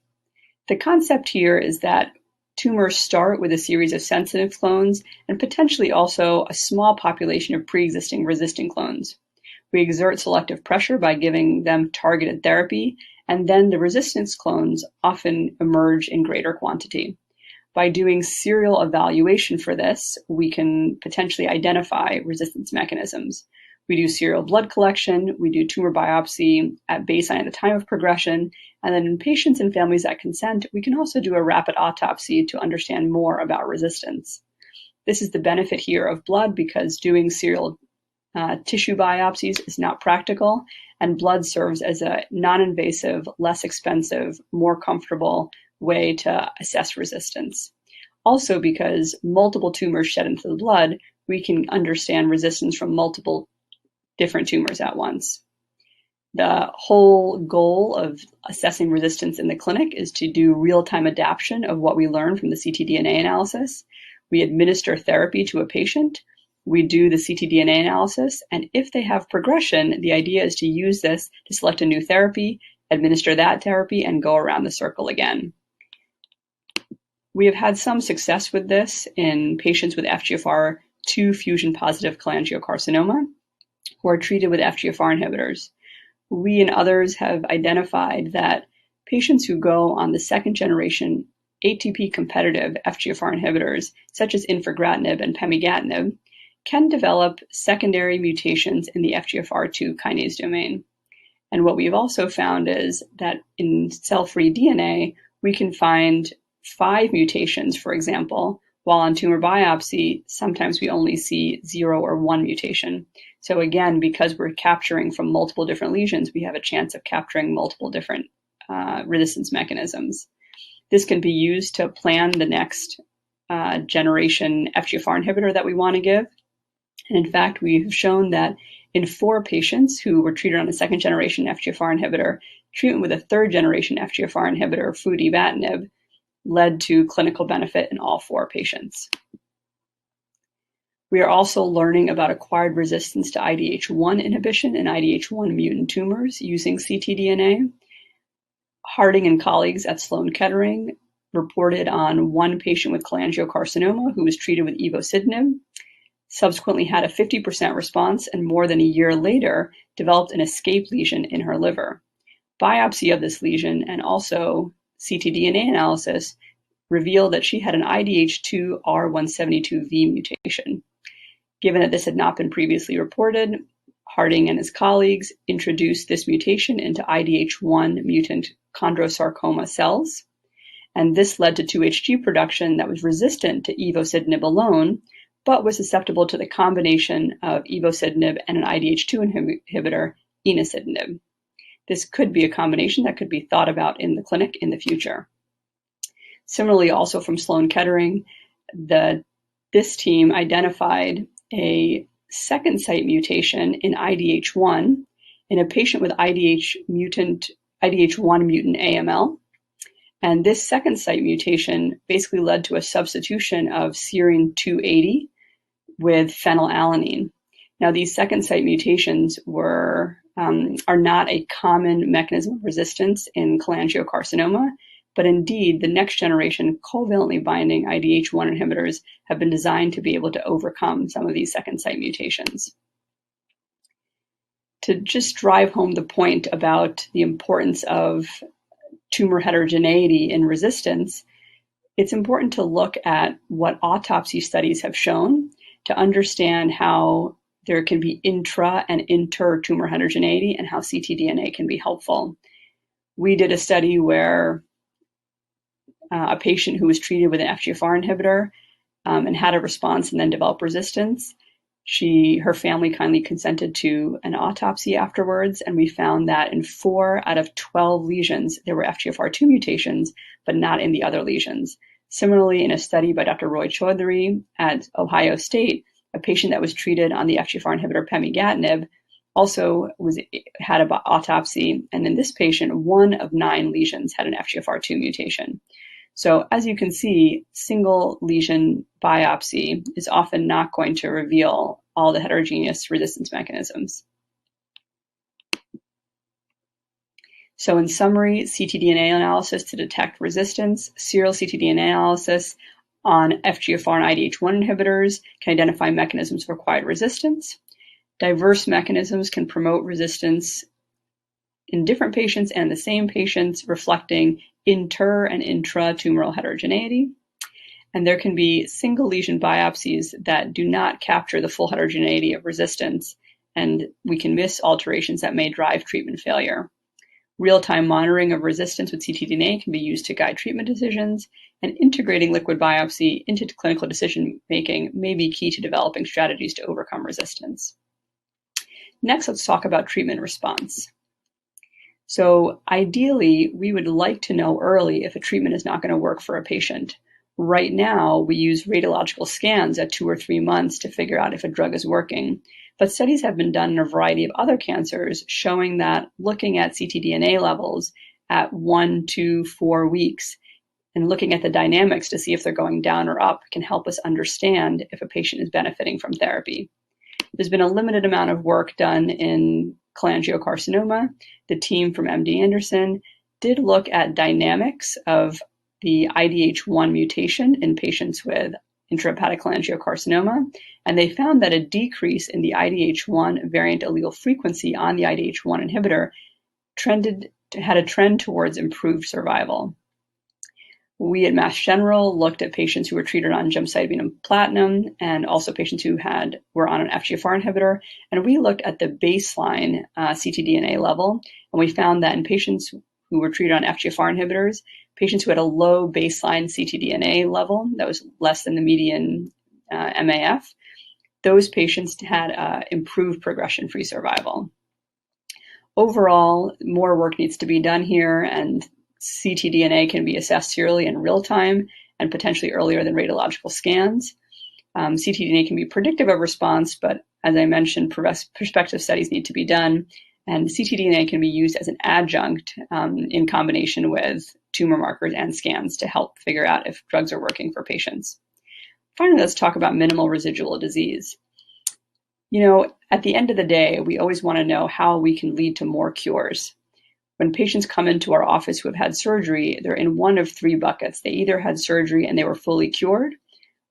The concept here is that tumors start with a series of sensitive clones and potentially also a small population of pre-existing resistant clones. We exert selective pressure by giving them targeted therapy, and then the resistance clones often emerge in greater quantity. By doing serial evaluation for this, we can potentially identify resistance mechanisms. We do serial blood collection, we do tumor biopsy at baseline at the time of progression, and then in patients and families that consent, we can also do a rapid autopsy to understand more about resistance. This is the benefit here of blood because doing serial tissue biopsies is not practical, and blood serves as a non-invasive, less expensive, more comfortable way to assess resistance. Also, because multiple tumors shed into the blood, we can understand resistance from multiple different tumors at once. The whole goal of assessing resistance in the clinic is to do real-time adaptation of what we learn from the ctDNA analysis. We administer therapy to a patient, we do the ctDNA analysis, and if they have progression, the idea is to use this to select a new therapy, administer that therapy, and go around the circle again. We have had some success with this in patients with FGFR2 fusion-positive cholangiocarcinoma who are treated with FGFR inhibitors. We and others have identified that patients who go on the second-generation ATP-competitive FGFR inhibitors, such as infigratinib and pemigatinib, can develop secondary mutations in the FGFR2 kinase domain. And what we've also found is that in cell-free DNA, we can find 5 mutations, for example, while on tumor biopsy, sometimes we only see 0 or 1 mutation. So again, because we're capturing from multiple different lesions, we have a chance of capturing multiple different resistance mechanisms. This can be used to plan the next generation FGFR inhibitor that we want to give. And in fact, we've shown that in 4 patients who were treated on a second generation FGFR inhibitor, treatment with a third generation FGFR inhibitor, futibatinib, led to clinical benefit in all 4 patients. We are also learning about acquired resistance to IDH1 inhibition in IDH1 mutant tumors using ctDNA. Harding and colleagues at Sloan Kettering reported on 1 patient with cholangiocarcinoma who was treated with ivosidenib, subsequently had a 50% response, and more than a year later developed an escape lesion in her liver. Biopsy of this lesion and also ctDNA analysis revealed that she had an IDH2 R172V mutation. Given that this had not been previously reported, Harding and his colleagues introduced this mutation into IDH1 mutant chondrosarcoma cells, and this led to 2-HG production that was resistant to ivosidenib alone, but was susceptible to the combination of ivosidenib and an IDH2 inhibitor, enasidenib. This could be a combination that could be thought about in the clinic in the future. Similarly, also from Sloan Kettering, this team identified a second site mutation in IDH1 in a patient with IDH1 mutant AML. And this second site mutation basically led to a substitution of serine 280 with phenylalanine. Now, these second site mutations are not a common mechanism of resistance in cholangiocarcinoma, but indeed the next generation covalently binding IDH1 inhibitors have been designed to be able to overcome some of these second site mutations. To just drive home the point about the importance of tumor heterogeneity in resistance, it's important to look at what autopsy studies have shown to understand how there can be intra and inter-tumor heterogeneity and how ctDNA can be helpful. We did a study where a patient who was treated with an FGFR inhibitor and had a response and then developed resistance Her family kindly consented to an autopsy afterwards, and we found that in 4 out of 12 lesions, there were FGFR2 mutations, but not in the other lesions. Similarly, in a study by Dr. Roy Chaudhary at Ohio State, a patient that was treated on the FGFR inhibitor pemigatinib also had an autopsy, and in this patient, 1 of 9 lesions had an FGFR2 mutation. So as you can see, single lesion biopsy is often not going to reveal all the heterogeneous resistance mechanisms. So in summary, ctDNA analysis to detect resistance, serial ctDNA analysis on FGFR and IDH1 inhibitors can identify mechanisms for acquired resistance. Diverse mechanisms can promote resistance in different patients and the same patients, reflecting inter and intra-tumoral heterogeneity. And there can be single lesion biopsies that do not capture the full heterogeneity of resistance, and we can miss alterations that may drive treatment failure. Real-time monitoring of resistance with ctDNA can be used to guide treatment decisions, and integrating liquid biopsy into clinical decision-making may be key to developing strategies to overcome resistance. Next, let's talk about treatment response. So ideally, we would like to know early if a treatment is not going to work for a patient. Right now, we use radiological scans at 2 or 3 months to figure out if a drug is working. But studies have been done in a variety of other cancers showing that looking at ctDNA levels at 1 to 4 weeks and looking at the dynamics to see if they're going down or up can help us understand if a patient is benefiting from therapy. There's been a limited amount of work done in cholangiocarcinoma. The team from MD Anderson did look at dynamics of the IDH1 mutation in patients with intrahepatic cholangiocarcinoma, and they found that a decrease in the IDH1 variant allele frequency on the IDH1 inhibitor had a trend towards improved survival. We at Mass General looked at patients who were treated on gemcitabine and platinum, and also patients who were on an FGFR inhibitor, and we looked at the baseline ctDNA level, and we found that in patients who were treated on FGFR inhibitors, patients who had a low baseline ctDNA level that was less than the median MAF, those patients had improved progression-free survival. Overall, more work needs to be done here, and ctDNA can be assessed serially in real time and potentially earlier than radiological scans. ctDNA can be predictive of response, but as I mentioned, prospective studies need to be done, and ctDNA can be used as an adjunct in combination with tumor markers and scans to help figure out if drugs are working for patients. Finally, let's talk about minimal residual disease. You know, at the end of the day, we always want to know how we can lead to more cures. When patients come into our office who have had surgery, they're in one of 3 buckets. They either had surgery and they were fully cured,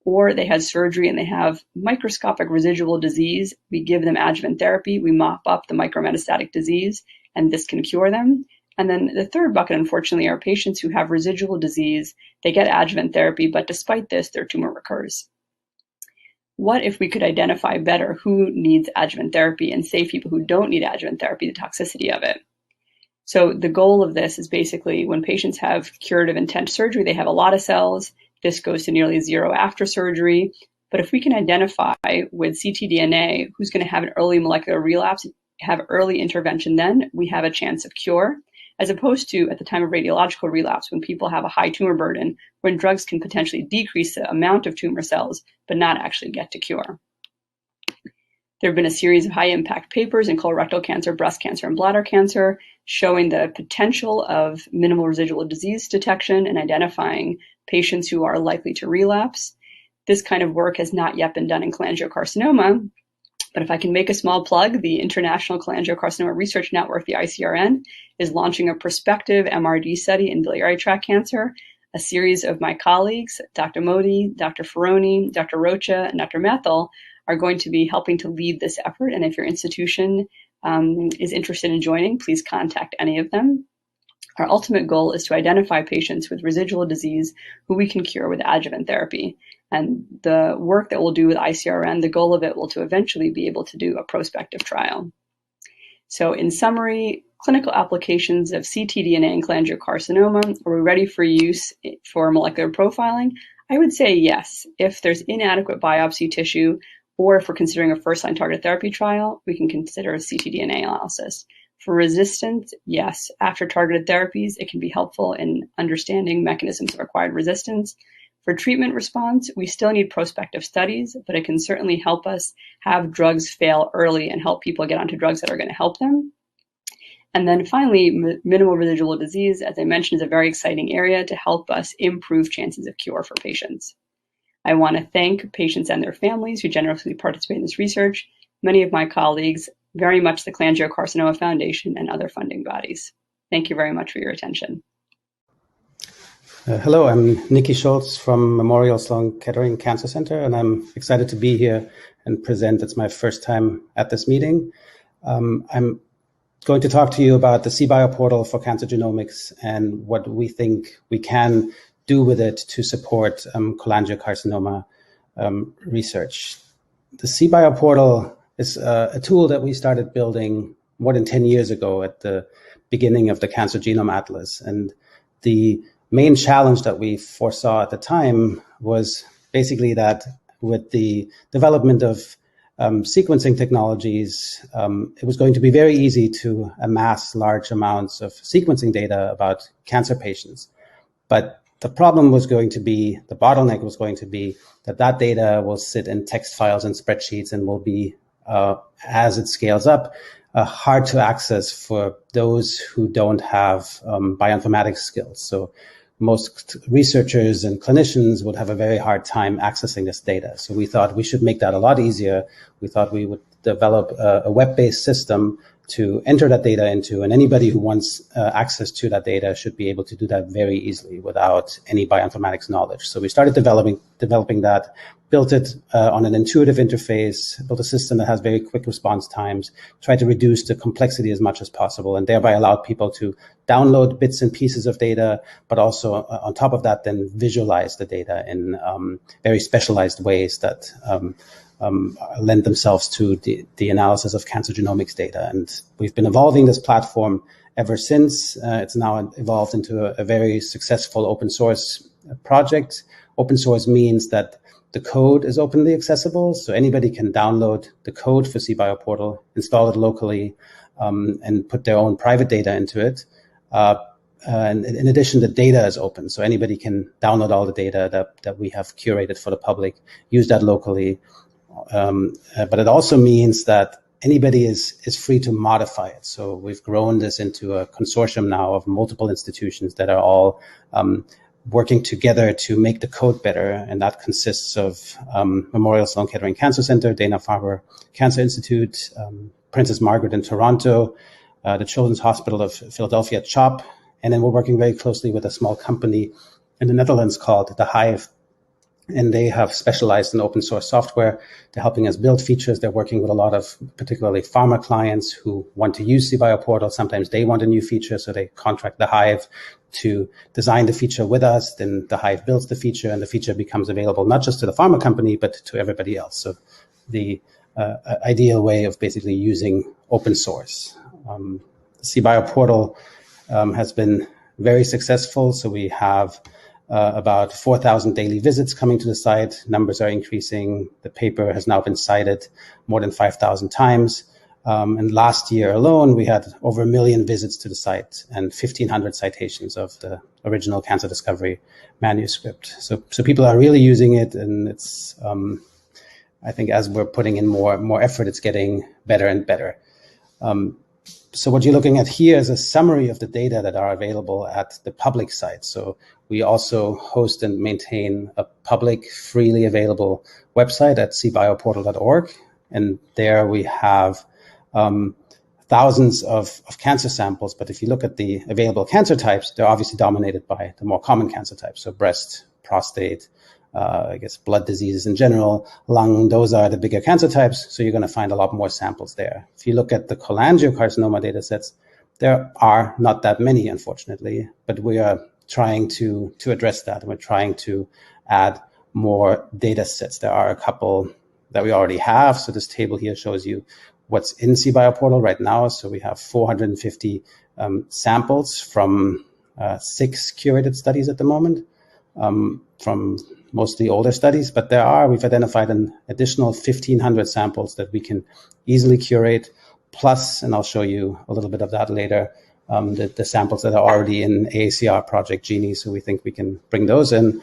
or they had surgery and they have microscopic residual disease. We give them adjuvant therapy. We mop up the micrometastatic disease, and this can cure them. And then the third bucket, unfortunately, are patients who have residual disease. They get adjuvant therapy, but despite this, their tumor recurs. What if we could identify better who needs adjuvant therapy and save people who don't need adjuvant therapy, the toxicity of it? So the goal of this is basically when patients have curative intent surgery, they have a lot of cells. This goes to nearly 0 after surgery. But if we can identify with ctDNA who's going to have an early molecular relapse, have early intervention, then we have a chance of cure, as opposed to at the time of radiological relapse when people have a high tumor burden, when drugs can potentially decrease the amount of tumor cells, but not actually get to cure. There have been a series of high-impact papers in colorectal cancer, breast cancer, and bladder cancer showing the potential of minimal residual disease detection and identifying patients who are likely to relapse. This kind of work has not yet been done in cholangiocarcinoma, but if I can make a small plug, the International Cholangiocarcinoma Research Network, the ICRN, is launching a prospective MRD study in biliary tract cancer. A series of my colleagues, Dr. Modi, Dr. Ferroni, Dr. Rocha, and Dr. Methel, are going to be helping to lead this effort. And if your institution is interested in joining, please contact any of them. Our ultimate goal is to identify patients with residual disease who we can cure with adjuvant therapy. And the work that we'll do with ICRN, the goal of it will to eventually be able to do a prospective trial. So in summary, clinical applications of ctDNA in cholangiocarcinoma, are we ready for use for molecular profiling? I would say yes. If there's inadequate biopsy tissue, Or if we're considering a first-line targeted therapy trial, we can consider a ctDNA analysis. For resistance, yes, after targeted therapies, it can be helpful in understanding mechanisms of acquired resistance. For treatment response, we still need prospective studies, but it can certainly help us have drugs fail early and help people get onto drugs that are going to help them. And then finally, minimal residual disease, as I mentioned, is a very exciting area to help us improve chances of cure for patients. I want to thank patients and their families who generously participate in this research, many of my colleagues, very much the Cholangiocarcinoma Foundation and other funding bodies. Thank you very much for your attention. Hello, I'm Schultz from Memorial Sloan Kettering Cancer Center, and I'm excited to be here and present. It's my first time at this meeting. I'm going to talk to you about the cBioPortal for cancer genomics and what we think we can do with it to support cholangiocarcinoma research. The cBioPortal is a tool that we started building more than 10 years ago at the beginning of the Cancer Genome Atlas. And the main challenge that we foresaw at the time was basically that with the development of sequencing technologies, it was going to be very easy to amass large amounts of sequencing data about cancer patients. But the problem was going to be, the bottleneck was going to be that data will sit in text files and spreadsheets and will be, as it scales up, hard to access for those who don't have bioinformatics skills. So most researchers and clinicians would have a very hard time accessing this data. So we thought we should make that a lot easier. We thought we would develop a web-based system to enter that data into, and anybody who wants access to that data should be able to do that very easily without any bioinformatics knowledge. So we started developing that, built it on an intuitive interface, built a system that has very quick response times, tried to reduce the complexity as much as possible, and thereby allowed people to download bits and pieces of data, but also on top of that, then visualize the data in very specialized ways that lend themselves to the analysis of cancer genomics data. And we've been evolving this platform ever since. It's now evolved into a very successful open source project. Open source means that the code is openly accessible, so anybody can download the code for cBioPortal, install it locally, and put their own private data into it. And in addition, the data is open, so anybody can download all the data that we have curated for the public, use that locally. But it also means that anybody is free to modify it. So we've grown this into a consortium now of multiple institutions that are all working together to make the code better. And that consists of Memorial Sloan Kettering Cancer Center, Dana-Farber Cancer Institute, Princess Margaret in Toronto, the Children's Hospital of Philadelphia, CHOP. And then we're working very closely with a small company in the Netherlands called The Hive. And they have specialized in open source software. They're helping us build features. They're working with a lot of particularly pharma clients who want to use cBioPortal. Sometimes they want a new feature, so they contract the Hive to design the feature with us. Then the Hive builds the feature, and the feature becomes available not just to the pharma company, but to everybody else. So the ideal way of basically using open source. cBioPortal has been very successful. So we have about 4,000 daily visits coming to the site. Numbers are increasing. The paper has now been cited more than 5,000 times. And last year alone, we had over 1 million visits to the site and 1,500 citations of the original cancer discovery manuscript. So people are really using it, and it's, I think as we're putting in more effort, it's getting better and better. So what you're looking at here is a summary of the data that are available at the public site. So we also host and maintain a public, freely available website at cbioportal.org. And there we have thousands of cancer samples. But if you look at the available cancer types, they're obviously dominated by the more common cancer types. So breast, prostate, I guess blood diseases in general, lung, those are the bigger cancer types. So you're going to find a lot more samples there. If you look at the cholangiocarcinoma data sets, there are not that many, unfortunately, but we are trying to address that. We're trying to add more data sets. There are a couple that we already have. So this table here shows you what's in cBioPortal right now. So we have 450 samples from 6 curated studies at the moment. from mostly older studies, but we've identified an additional 1,500 samples that we can easily curate, plus, and I'll show you a little bit of that later, the samples that are already in AACR Project Genie, so we think we can bring those in,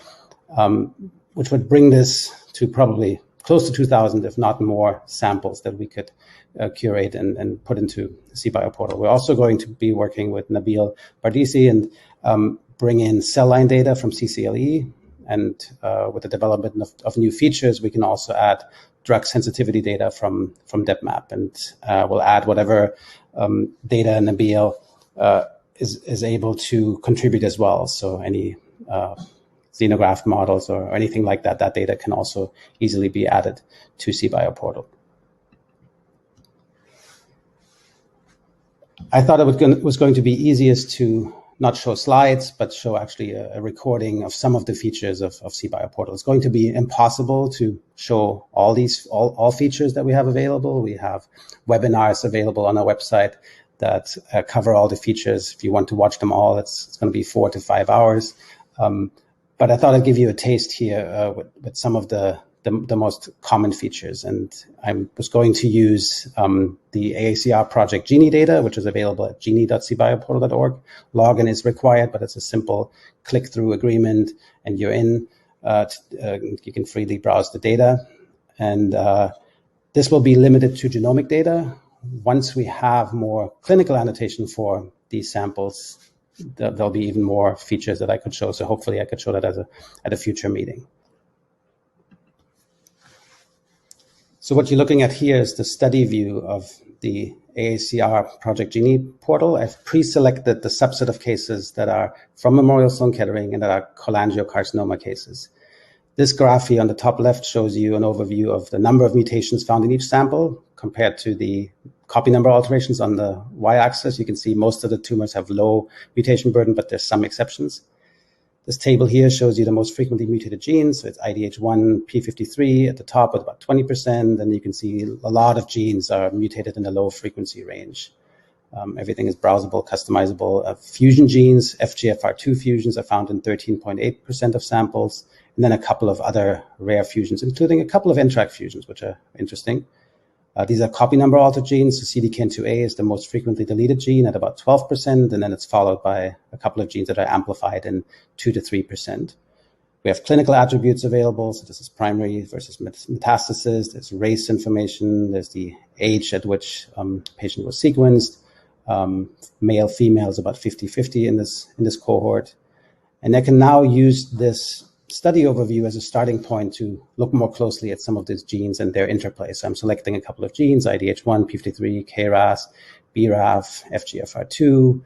which would bring this to probably close to 2,000, if not more, samples that we could curate and put into the cBioPortal. We're also going to be working with Nabil Bardisi and bring in cell line data from CCLE, and with the development of new features, we can also add drug sensitivity data from DepMap, and we'll add whatever data Nabil is able to contribute as well. So any xenograft models or anything like that, that data can also easily be added to cBioPortal. I thought it was going to be easiest to not show slides, but show actually a recording of some of the features of cBioPortal. It's going to be impossible to show all features that we have available. We have webinars available on our website that cover all the features. If you want to watch them all, it's going to be 4 to 5 hours. But I thought I'd give you a taste here with some of the most common features. And I was going to use the AACR Project Genie data, which is available at genie.cbioportal.org. Login is required, but it's a simple click-through agreement, and you're in. You can freely browse the data. And this will be limited to genomic data. Once we have more clinical annotation for these samples, there'll be even more features that I could show. So hopefully I could show that at a future meeting. So what you're looking at here is the study view of the AACR Project Genie portal. I've pre-selected the subset of cases that are from Memorial Sloan Kettering and that are cholangiocarcinoma cases. This graph here on the top left shows you an overview of the number of mutations found in each sample compared to the copy number alterations on the y-axis. You can see most of the tumors have low mutation burden, but there's some exceptions. This table here shows you the most frequently mutated genes. So it's IDH1, P53 at the top with about 20%. And you can see a lot of genes are mutated in the low frequency range. Everything is browsable, customizable. Fusion genes, FGFR2 fusions are found in 13.8% of samples. And then a couple of other rare fusions, including a couple of NTRK fusions, which are interesting. These are copy number altered genes. So CDKN2A is the most frequently deleted gene at about 12%, and then it's followed by a couple of genes that are amplified in 2 to 3%. We have clinical attributes available. So this is primary versus metastasis. There's race information. There's the age at which patient was sequenced. Male, female is about 50-50 in this cohort. And I can now use this study overview as a starting point to look more closely at some of these genes and their interplay. So I'm selecting a couple of genes, IDH1, P53, KRAS, BRAF, FGFR2.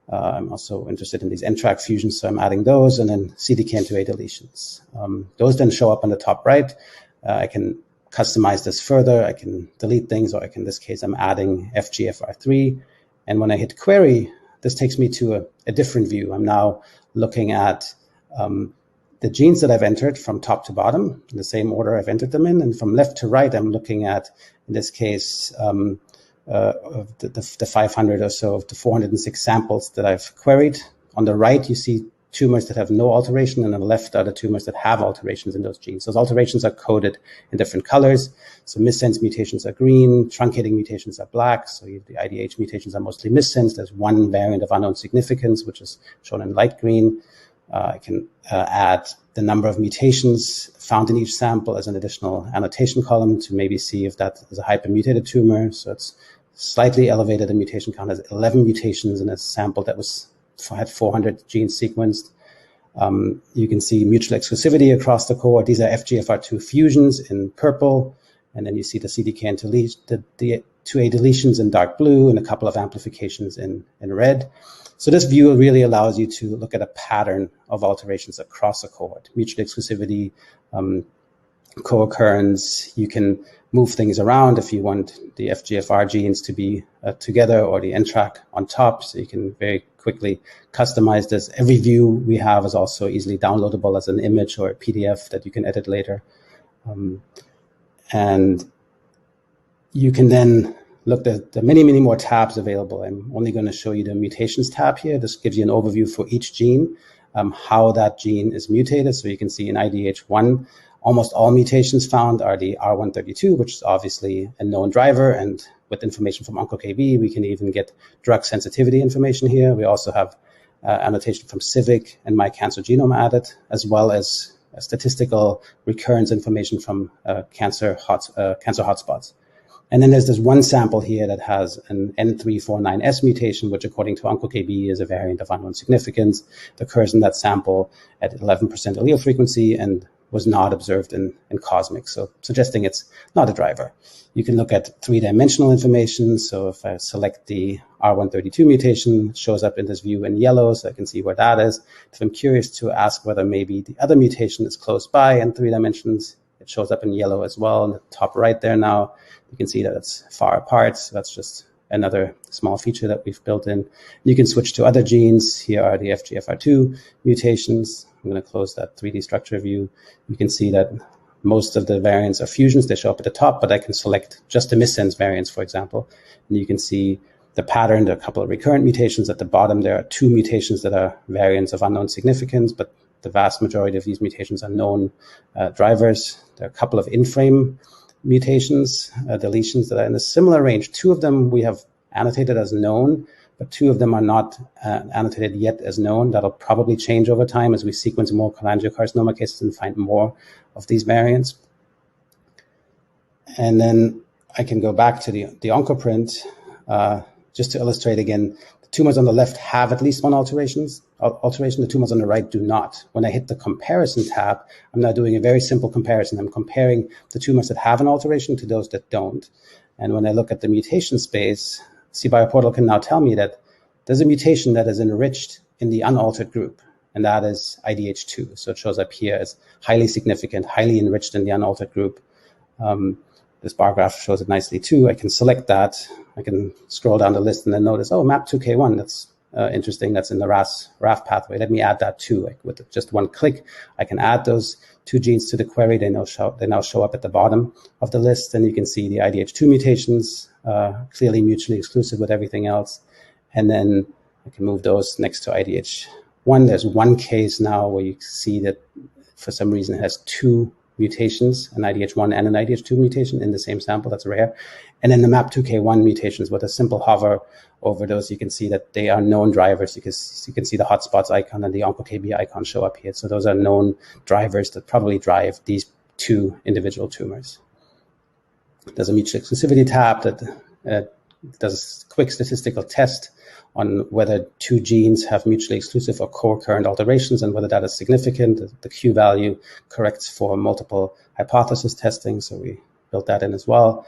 I'm also interested in these NTRK fusions, so I'm adding those, and then CDKN2A deletions. Those then show up on the top right. I can customize this further. I can delete things, or in this case, I'm adding FGFR3. And when I hit query, this takes me to a different view. I'm now looking at the genes that I've entered from top to bottom, in the same order I've entered them in. And from left to right, I'm looking at, in this case, the 500 or so of the 406 samples that I've queried. On the right, you see tumors that have no alteration, and on the left are the tumors that have alterations in those genes. Those alterations are coded in different colors. So missense mutations are green, truncating mutations are black. So the IDH mutations are mostly missense. There's one variant of unknown significance, which is shown in light green. I can add the number of mutations found in each sample as an additional annotation column to maybe see if that is a hypermutated tumor. So it's slightly elevated. The mutation count has 11 mutations in a sample that had 400 genes sequenced. You can see mutual exclusivity across the cohort. These are FGFR2 fusions in purple. And then you see the CDKN2A deletions in dark blue and a couple of amplifications in red. So this view really allows you to look at a pattern of alterations across a cohort, mutual exclusivity, co-occurrence. You can move things around if you want the FGFR genes to be together or the NTRK on top. So you can very quickly customize this. Every view we have is also easily downloadable as an image or a PDF that you can edit later. And you can then look at the many more tabs available. I'm only going to show you the mutations tab here. This gives you an overview for each gene. how that gene is mutated. So you can see in IDH1, almost all mutations found are the R132, which is obviously a known driver. And with information from OncoKB, we can even get drug sensitivity information here. We also have annotation from CIVIC and My Cancer Genome added, as well as statistical recurrence information from cancer hotspots. And then there's this one sample here that has an N349S mutation, which according to OncoKB is a variant of unknown significance. It occurs in that sample at 11% allele frequency and was not observed in COSMIC, so suggesting it's not a driver. You can look at three-dimensional information. So if I select the R132 mutation, it shows up in this view in yellow, so I can see where that is. If I'm curious to ask whether maybe the other mutation is close by in 3 dimensions, it shows up in yellow as well in the top right there now. You can see that it's far apart, so that's just another small feature that we've built in. You can switch to other genes. Here are the FGFR2 mutations. I'm going to close that 3D structure view. You can see that most of the variants are fusions. They show up at the top, but I can select just the missense variants, for example. And you can see the pattern. There are a couple of recurrent mutations. At the bottom, there are 2 mutations that are variants of unknown significance, but the vast majority of these mutations are known drivers. There are a couple of in-frame mutations, deletions that are in a similar range. 2 of them we have annotated as known, but 2 of them are not annotated yet as known. That'll probably change over time as we sequence more cholangiocarcinoma cases and find more of these variants. And then I can go back to the OncoPrint just to illustrate again. The tumors on the left have at least one alteration. The tumors on the right do not. When I hit the comparison tab, I'm now doing a very simple comparison. I'm comparing the tumors that have an alteration to those that don't. And when I look at the mutation space, cBioPortal can now tell me that there's a mutation that is enriched in the unaltered group, and that is IDH2. So it shows up here as highly significant, highly enriched in the unaltered group. This bar graph shows it nicely too. I can select that. I can scroll down the list and then notice, oh, MAP2K1, that's interesting. That's in the RAF pathway. Let me add that too. Like with just one click, I can add those 2 genes to the query. They now show up at the bottom of the list, and you can see the IDH2 mutations, clearly mutually exclusive with everything else. And then I can move those next to IDH1. There's one case now where you see that for some reason it has 2 mutations, an IDH1 and an IDH2 mutation in the same sample. That's rare. And then the MAP2K1 mutations, with a simple hover over those, you can see that they are known drivers, because you can see the hotspots icon and the OncoKB icon show up here. So those are known drivers that probably drive these 2 individual tumors. There's a mutual exclusivity tab that does a quick statistical test on whether 2 genes have mutually exclusive or co-occurrent alterations and whether that is significant. The Q value corrects for multiple hypothesis testing, so we built that in as well.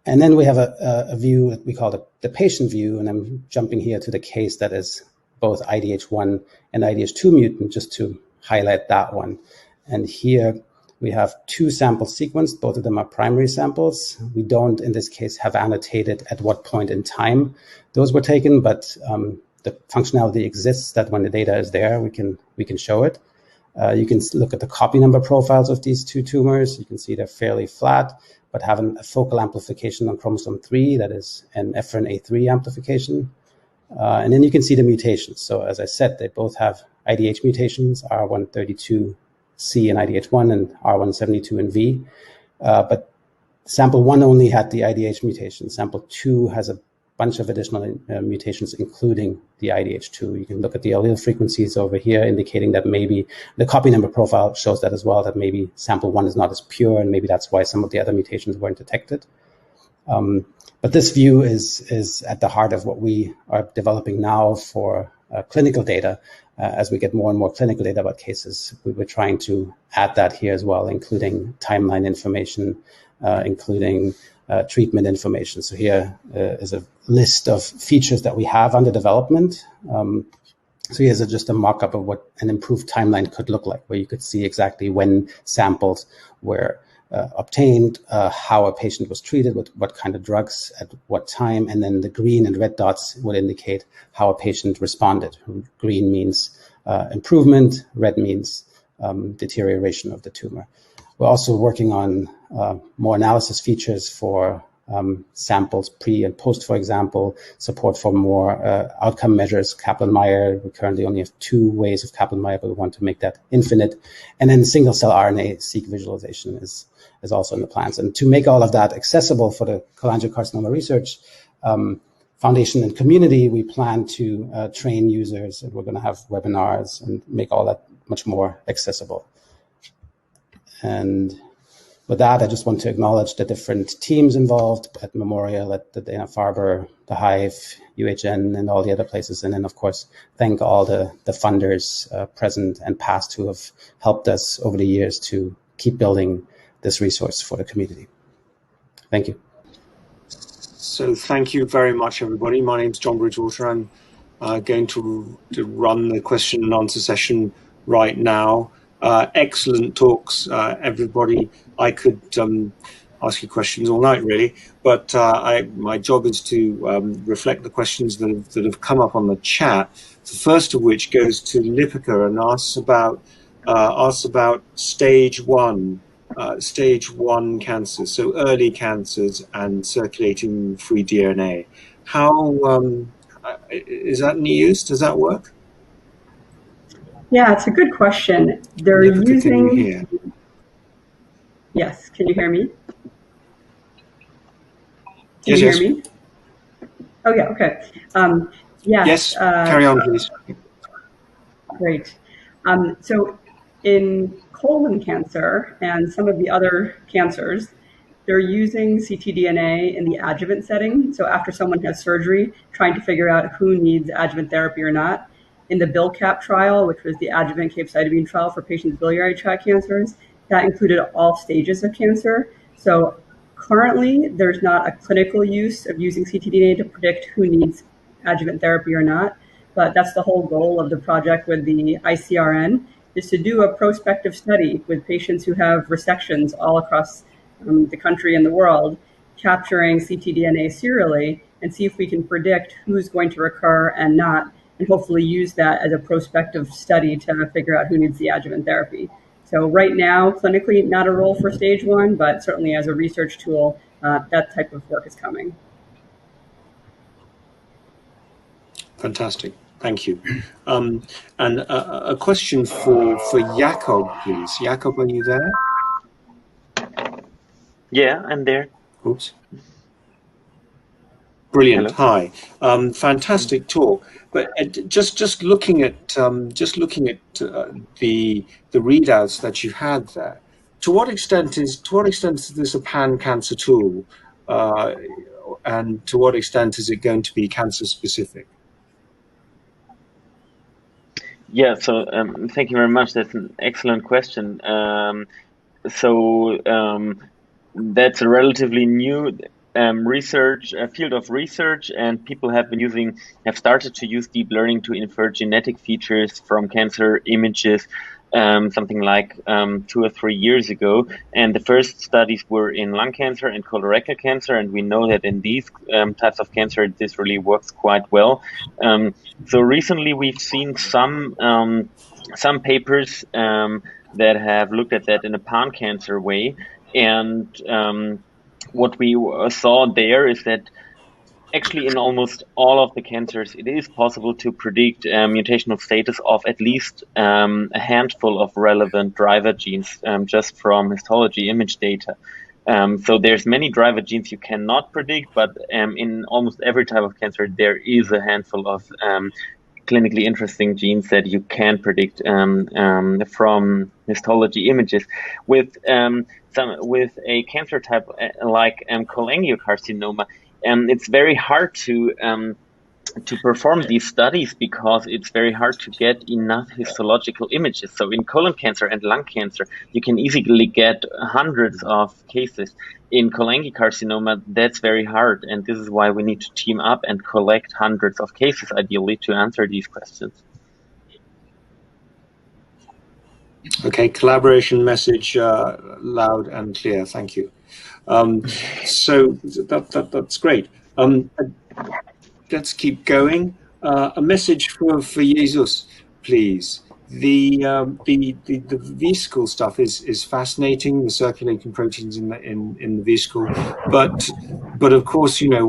And then we have a view that we call the patient view, and I'm jumping here to the case that is both IDH1 and IDH2 mutant, just to highlight that one. And here we have 2 samples sequenced. Both of them are primary samples. We don't, in this case, have annotated at what point in time those were taken, but the functionality exists that when the data is there, we can show it. You can look at the copy number profiles of these 2 tumors. You can see they're fairly flat, but have a focal amplification on chromosome 3, that is an Ephrin A3 amplification. And then you can see the mutations. So as I said, they both have IDH mutations, R132C in IDH1 and R172 in V. But sample 1 only had the IDH mutation. Sample 2 has a bunch of additional mutations, including the IDH2. You can look at the allele frequencies over here, indicating that maybe the copy number profile shows that as well, that maybe sample 1 is not as pure, and maybe that's why some of the other mutations weren't detected. But this view is at the heart of what we are developing now for clinical data. As we get more and more clinical data about cases, we're trying to add that here as well, including timeline information, including treatment information. So here is a list of features that we have under development. So here's just a mock-up of what an improved timeline could look like, where you could see exactly when samples were obtained, how a patient was treated, with what kind of drugs at what time, and then the green and red dots would indicate how a patient responded. Green means improvement, red means deterioration of the tumor. We're also working on more analysis features for samples pre and post, for example, support for more outcome measures, Kaplan-Meier. We currently only have 2 ways of Kaplan-Meier, but we want to make that infinite. And then single-cell RNA-seq visualization is also in the plans. And to make all of that accessible for the cholangiocarcinoma research foundation and community, we plan to train users, and we're going to have webinars and make all that much more accessible. And with that, I just want to acknowledge the different teams involved at Memorial, at the Dana-Farber, the Hive, UHN, and all the other places. And then, of course, thank all the funders present and past who have helped us over the years to keep building this resource for the community. Thank you. So thank you very much, everybody. My name's John Bridgewater. I'm going to run the question and answer session right now. Excellent talks, everybody. I could ask you questions all night, really, but my job is to reflect the questions that have come up on the chat. The first of which goes to Lipika and asks about stage one cancers, so early cancers and circulating free DNA. How is that in use? Does that work? Yeah, it's a good question. They're Lipika, using. can you hear? Yes, can you hear me? Yes, you yes. hear me? Oh yeah, okay. Yes, carry on, please. Great. So in colon cancer and some of the other cancers, they're using ctDNA in the adjuvant setting. So after someone has surgery, trying to figure out who needs adjuvant therapy or not. In the BILCAP trial, which was the adjuvant capecitabine trial for patients with biliary tract cancers, that included all stages of cancer. So currently, there's not a clinical use of using ctDNA to predict who needs adjuvant therapy or not. But that's the whole goal of the project with the ICRN, is to do a prospective study with patients who have resections all across the country and the world, capturing ctDNA serially and see if we can predict who's going to recur and not, and hopefully use that as a prospective study to figure out who needs the adjuvant therapy. So right now, clinically, not a role for stage one, but certainly as a research tool, that type of work is coming. Fantastic, thank you. And a question for Jakob, please. Jakob, are you there? Yeah, I'm there. Oops. Brilliant. Hello. Hi. Fantastic talk. But just looking at the readouts that you had there, to what extent is this a pan-cancer tool, and to what extent is it going to be cancer specific? Yeah. So thank you very much. That's an excellent question. That's a relatively new field of research, and people have started to use deep learning to infer genetic features from cancer images, something like 2 or 3 years ago. And the first studies were in lung cancer and colorectal cancer, and we know that in these types of cancer, this really works quite well. So recently, we've seen some papers that have looked at that in a pan-cancer way, and what we saw there is that actually in almost all of the cancers, it is possible to predict mutational status of at least a handful of relevant driver genes just from histology image data. So there's many driver genes you cannot predict, but in almost every type of cancer, there is a handful of clinically interesting genes that you can predict from histology images. With a cancer type like cholangiocarcinoma, it's very hard to perform these studies because it's very hard to get enough histological images. So in colon cancer and lung cancer, you can easily get hundreds of cases. In cholangiocarcinoma, that's very hard, and this is why we need to team up and collect hundreds of cases, ideally, to answer these questions. Okay, collaboration message loud and clear. Thank you. So that's great. Let's keep going. A message for Jesus, please. the vesicle stuff is fascinating, the circulating proteins in the vesicle, but of course, you know,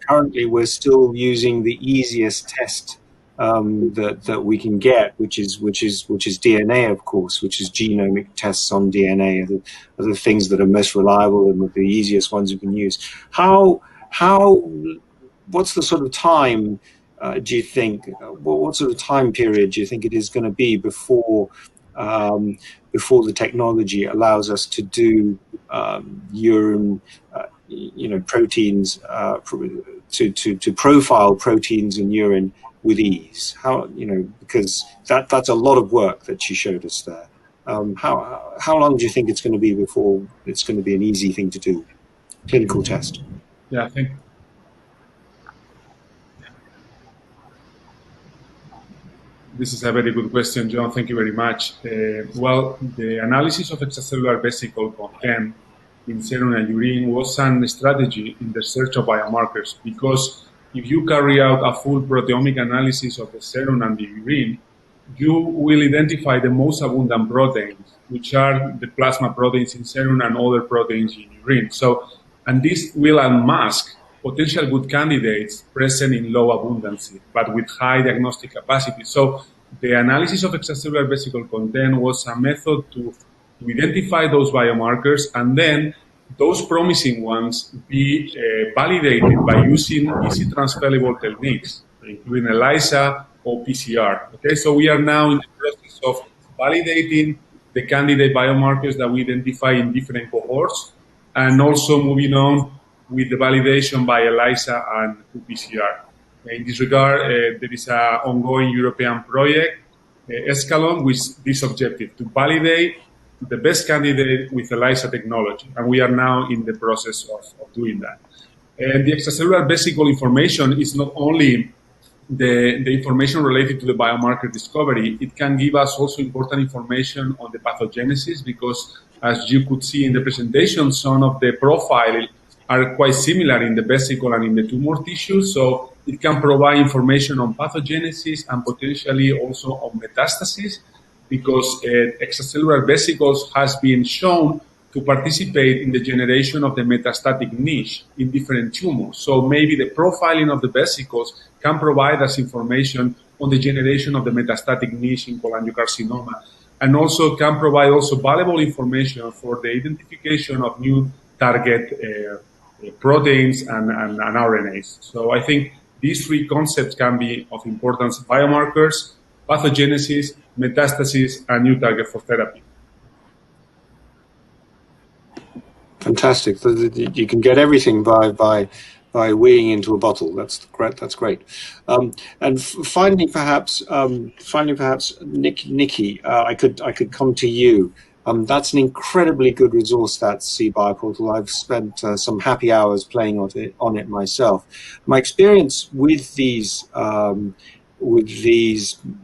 currently we're still using the easiest test that we can get, which is DNA, of course, which is genomic tests on DNA, are the things that are most reliable and the easiest ones you can use. What's the sort of time do you think? What sort of time period do you think it is going to be before the technology allows us to do urine, proteins, to profile proteins in urine with ease? Because that's a lot of work that she showed us there. How long do you think it's going to be before it's going to be an easy thing to do, clinical test? Yeah, I think. This is a very good question, John. Thank you very much. Well, the analysis of extracellular vesicle content in serum and urine was a strategy in the search of biomarkers, because if you carry out a full proteomic analysis of the serum and the urine, you will identify the most abundant proteins, which are the plasma proteins in serum and other proteins in urine. And this will unmask potential good candidates present in low abundancy, but with high diagnostic capacity. So the analysis of extracellular vesicle content was a method to identify those biomarkers, and then those promising ones be validated by using easy transferable techniques, including ELISA or PCR. Okay, so we are now in the process of validating the candidate biomarkers that we identify in different cohorts, and also moving on with the validation by ELISA and PCR. In this regard, there is an ongoing European project, Escalon, with this objective, to validate the best candidate with ELISA technology. And we are now in the process of doing that. And the extracellular vesicle information is not only the information related to the biomarker discovery, it can give us also important information on the pathogenesis, because as you could see in the presentation, some of the profile are quite similar in the vesicle and in the tumor tissue, so it can provide information on pathogenesis and potentially also on metastasis, because extracellular vesicles has been shown to participate in the generation of the metastatic niche in different tumors. So maybe the profiling of the vesicles can provide us information on the generation of the metastatic niche in cholangiocarcinoma, and also can provide also valuable information for the identification of new target proteins and RNAs. So I think these three concepts can be of importance: biomarkers, pathogenesis, metastasis, and new target for therapy. Fantastic. You can get everything by weighing into a bottle. That's great. That's great. And finally, perhaps, Nikki, I could come to you. That's an incredibly good resource, that cBioPortal. I've spent some happy hours playing on it myself. My experience with these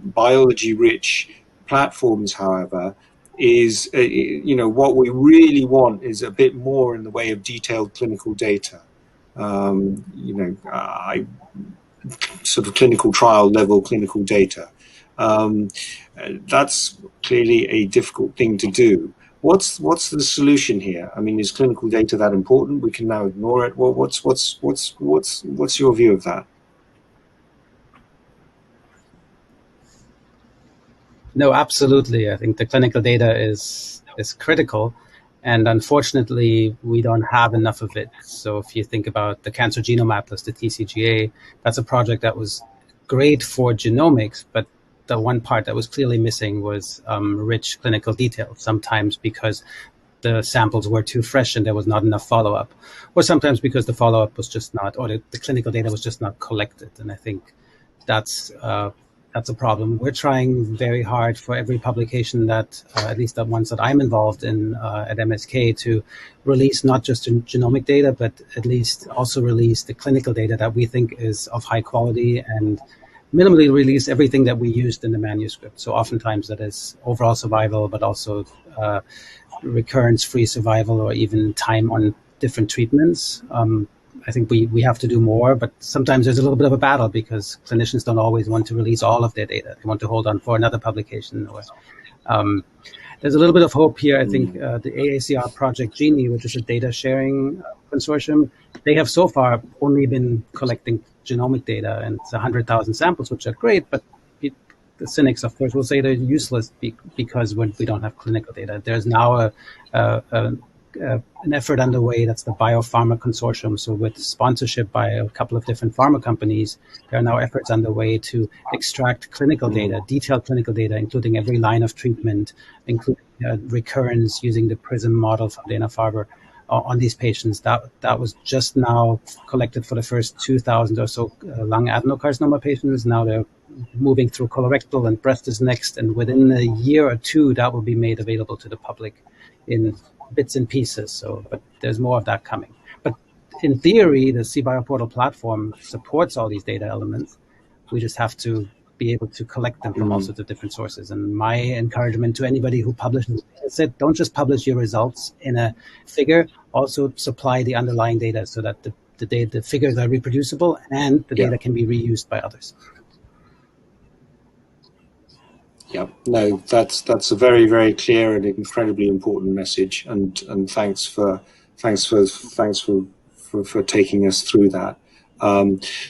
biology-rich platforms, however, is what we really want is a bit more in the way of detailed clinical data. Sort of clinical trial level clinical data. That's clearly a difficult thing to do. What's the solution here? I mean, is clinical data that important? We can now ignore it. Well, what's your view of that? No, absolutely. I think the clinical data is critical, and unfortunately, we don't have enough of it. So if you think about the Cancer Genome Atlas, the TCGA, that's a project that was great for genomics, but the one part that was clearly missing was rich clinical detail, sometimes because the samples were too fresh and there was not enough follow-up, or sometimes because the follow-up was just not, or the clinical data was just not collected. And I think that's a problem. We're trying very hard for every publication that, at least the ones that I'm involved in at MSK, to release not just genomic data, but at least also release the clinical data that we think is of high quality, and minimally release everything that we used in the manuscript. So oftentimes that is overall survival, but also recurrence-free survival, or even time on different treatments. I think we have to do more, but sometimes there's a little bit of a battle because clinicians don't always want to release all of their data. They want to hold on for another publication. Or there's a little bit of hope here. I think the AACR Project Genie, which is a data sharing consortium, they have so far only been collecting genomic data, and it's 100,000 samples, which are great, but the cynics, of course, will say they're useless because we don't have clinical data. There's now an effort underway, that's the Biopharma Consortium. So with sponsorship by a couple of different pharma companies, there are now efforts underway to extract clinical data, detailed clinical data, including every line of treatment, including recurrence using the PRISM model from Dana-Farber on these patients. That was just now collected for the first 2,000 or so lung adenocarcinoma patients. Now they're moving through colorectal, and breast is next. And within a year or two, that will be made available to the public in bits and pieces. So, but there's more of that coming. But in theory, the cBioPortal platform supports all these data elements. We just have to be able to collect them from all sorts of different sources. And my encouragement to anybody who publishes is that don't just publish your results in a figure, also supply the underlying data so that the figures are reproducible and the data can be reused by others. Yeah, no, that's a very, very clear and incredibly important message, and thanks for taking us through that.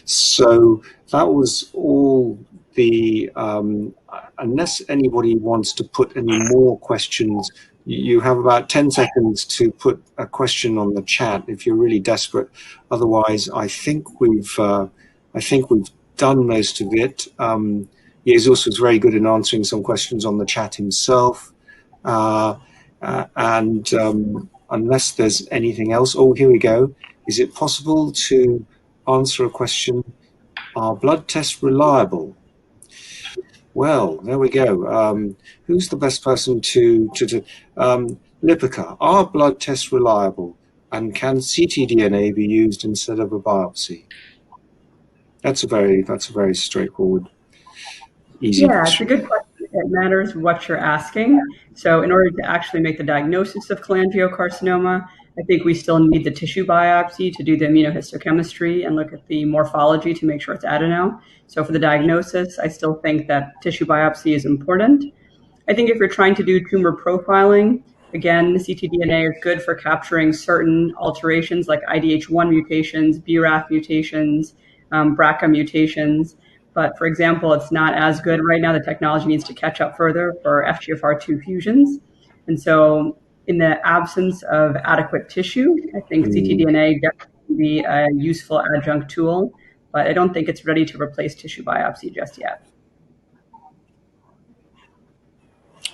So that was all the. Unless anybody wants to put any more questions, you have about 10 seconds to put a question on the chat if you're really desperate. Otherwise, I think we've done most of it. Jesus was very good in answering some questions on the chat himself. And unless there's anything else, oh, here we go. Is it possible to answer a question? Are blood tests reliable? Well, there we go. Who's the best person to Lipika, are blood tests reliable? And can ctDNA be used instead of a biopsy? That's a very straightforward, easy question. It's a good question. It matters what you're asking. So in order to actually make the diagnosis of cholangiocarcinoma, I think we still need the tissue biopsy to do the immunohistochemistry and look at the morphology to make sure it's adeno. So for the diagnosis, I still think that tissue biopsy is important. I think if you're trying to do tumor profiling, again, the ctDNA is good for capturing certain alterations like IDH1 mutations, BRAF mutations, BRCA mutations. But for example, it's not as good right now. The technology needs to catch up further for FGFR2 fusions. And so in the absence of adequate tissue, I think ctDNA definitely can be a useful adjunct tool, but I don't think it's ready to replace tissue biopsy just yet.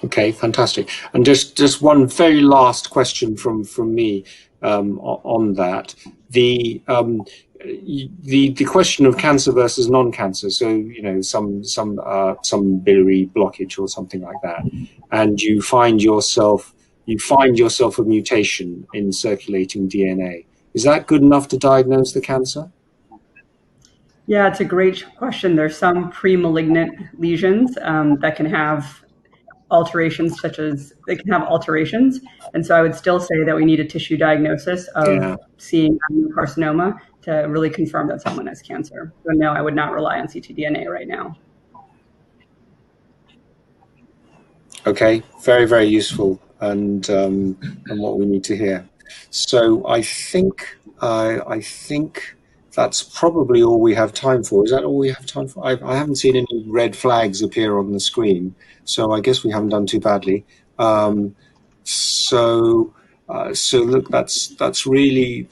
Okay, fantastic. And just one very last question from me on that. The question of cancer versus non-cancer. So some biliary blockage or something like that, and you find yourself a mutation in circulating DNA. Is that good enough to diagnose the cancer? Yeah, it's a great question. There's some pre-malignant lesions that can have alterations, and so I would still say that we need a tissue diagnosis of seeing carcinoma to really confirm that someone has cancer. So no, I would not rely on ctDNA right now. Okay, very, very useful, and what we need to hear. So I think that's probably all we have time for. Is that all we have time for? I haven't seen any red flags appear on the screen, so I guess we haven't done too badly. So look, that's really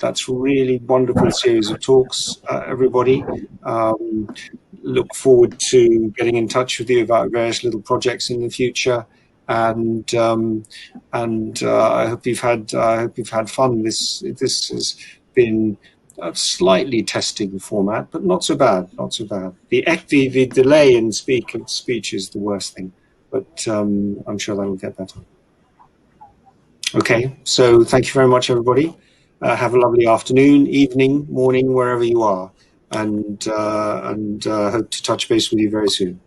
wonderful series of talks, everybody. Look forward to getting in touch with you about various little projects in the future, and I hope you've had fun. This has been a slightly testing format, but not so bad. The delay in speech is the worst thing, but I'm sure that will get better. Okay, so thank you very much, everybody. Have a lovely afternoon, evening, morning, wherever you are, and hope to touch base with you very soon.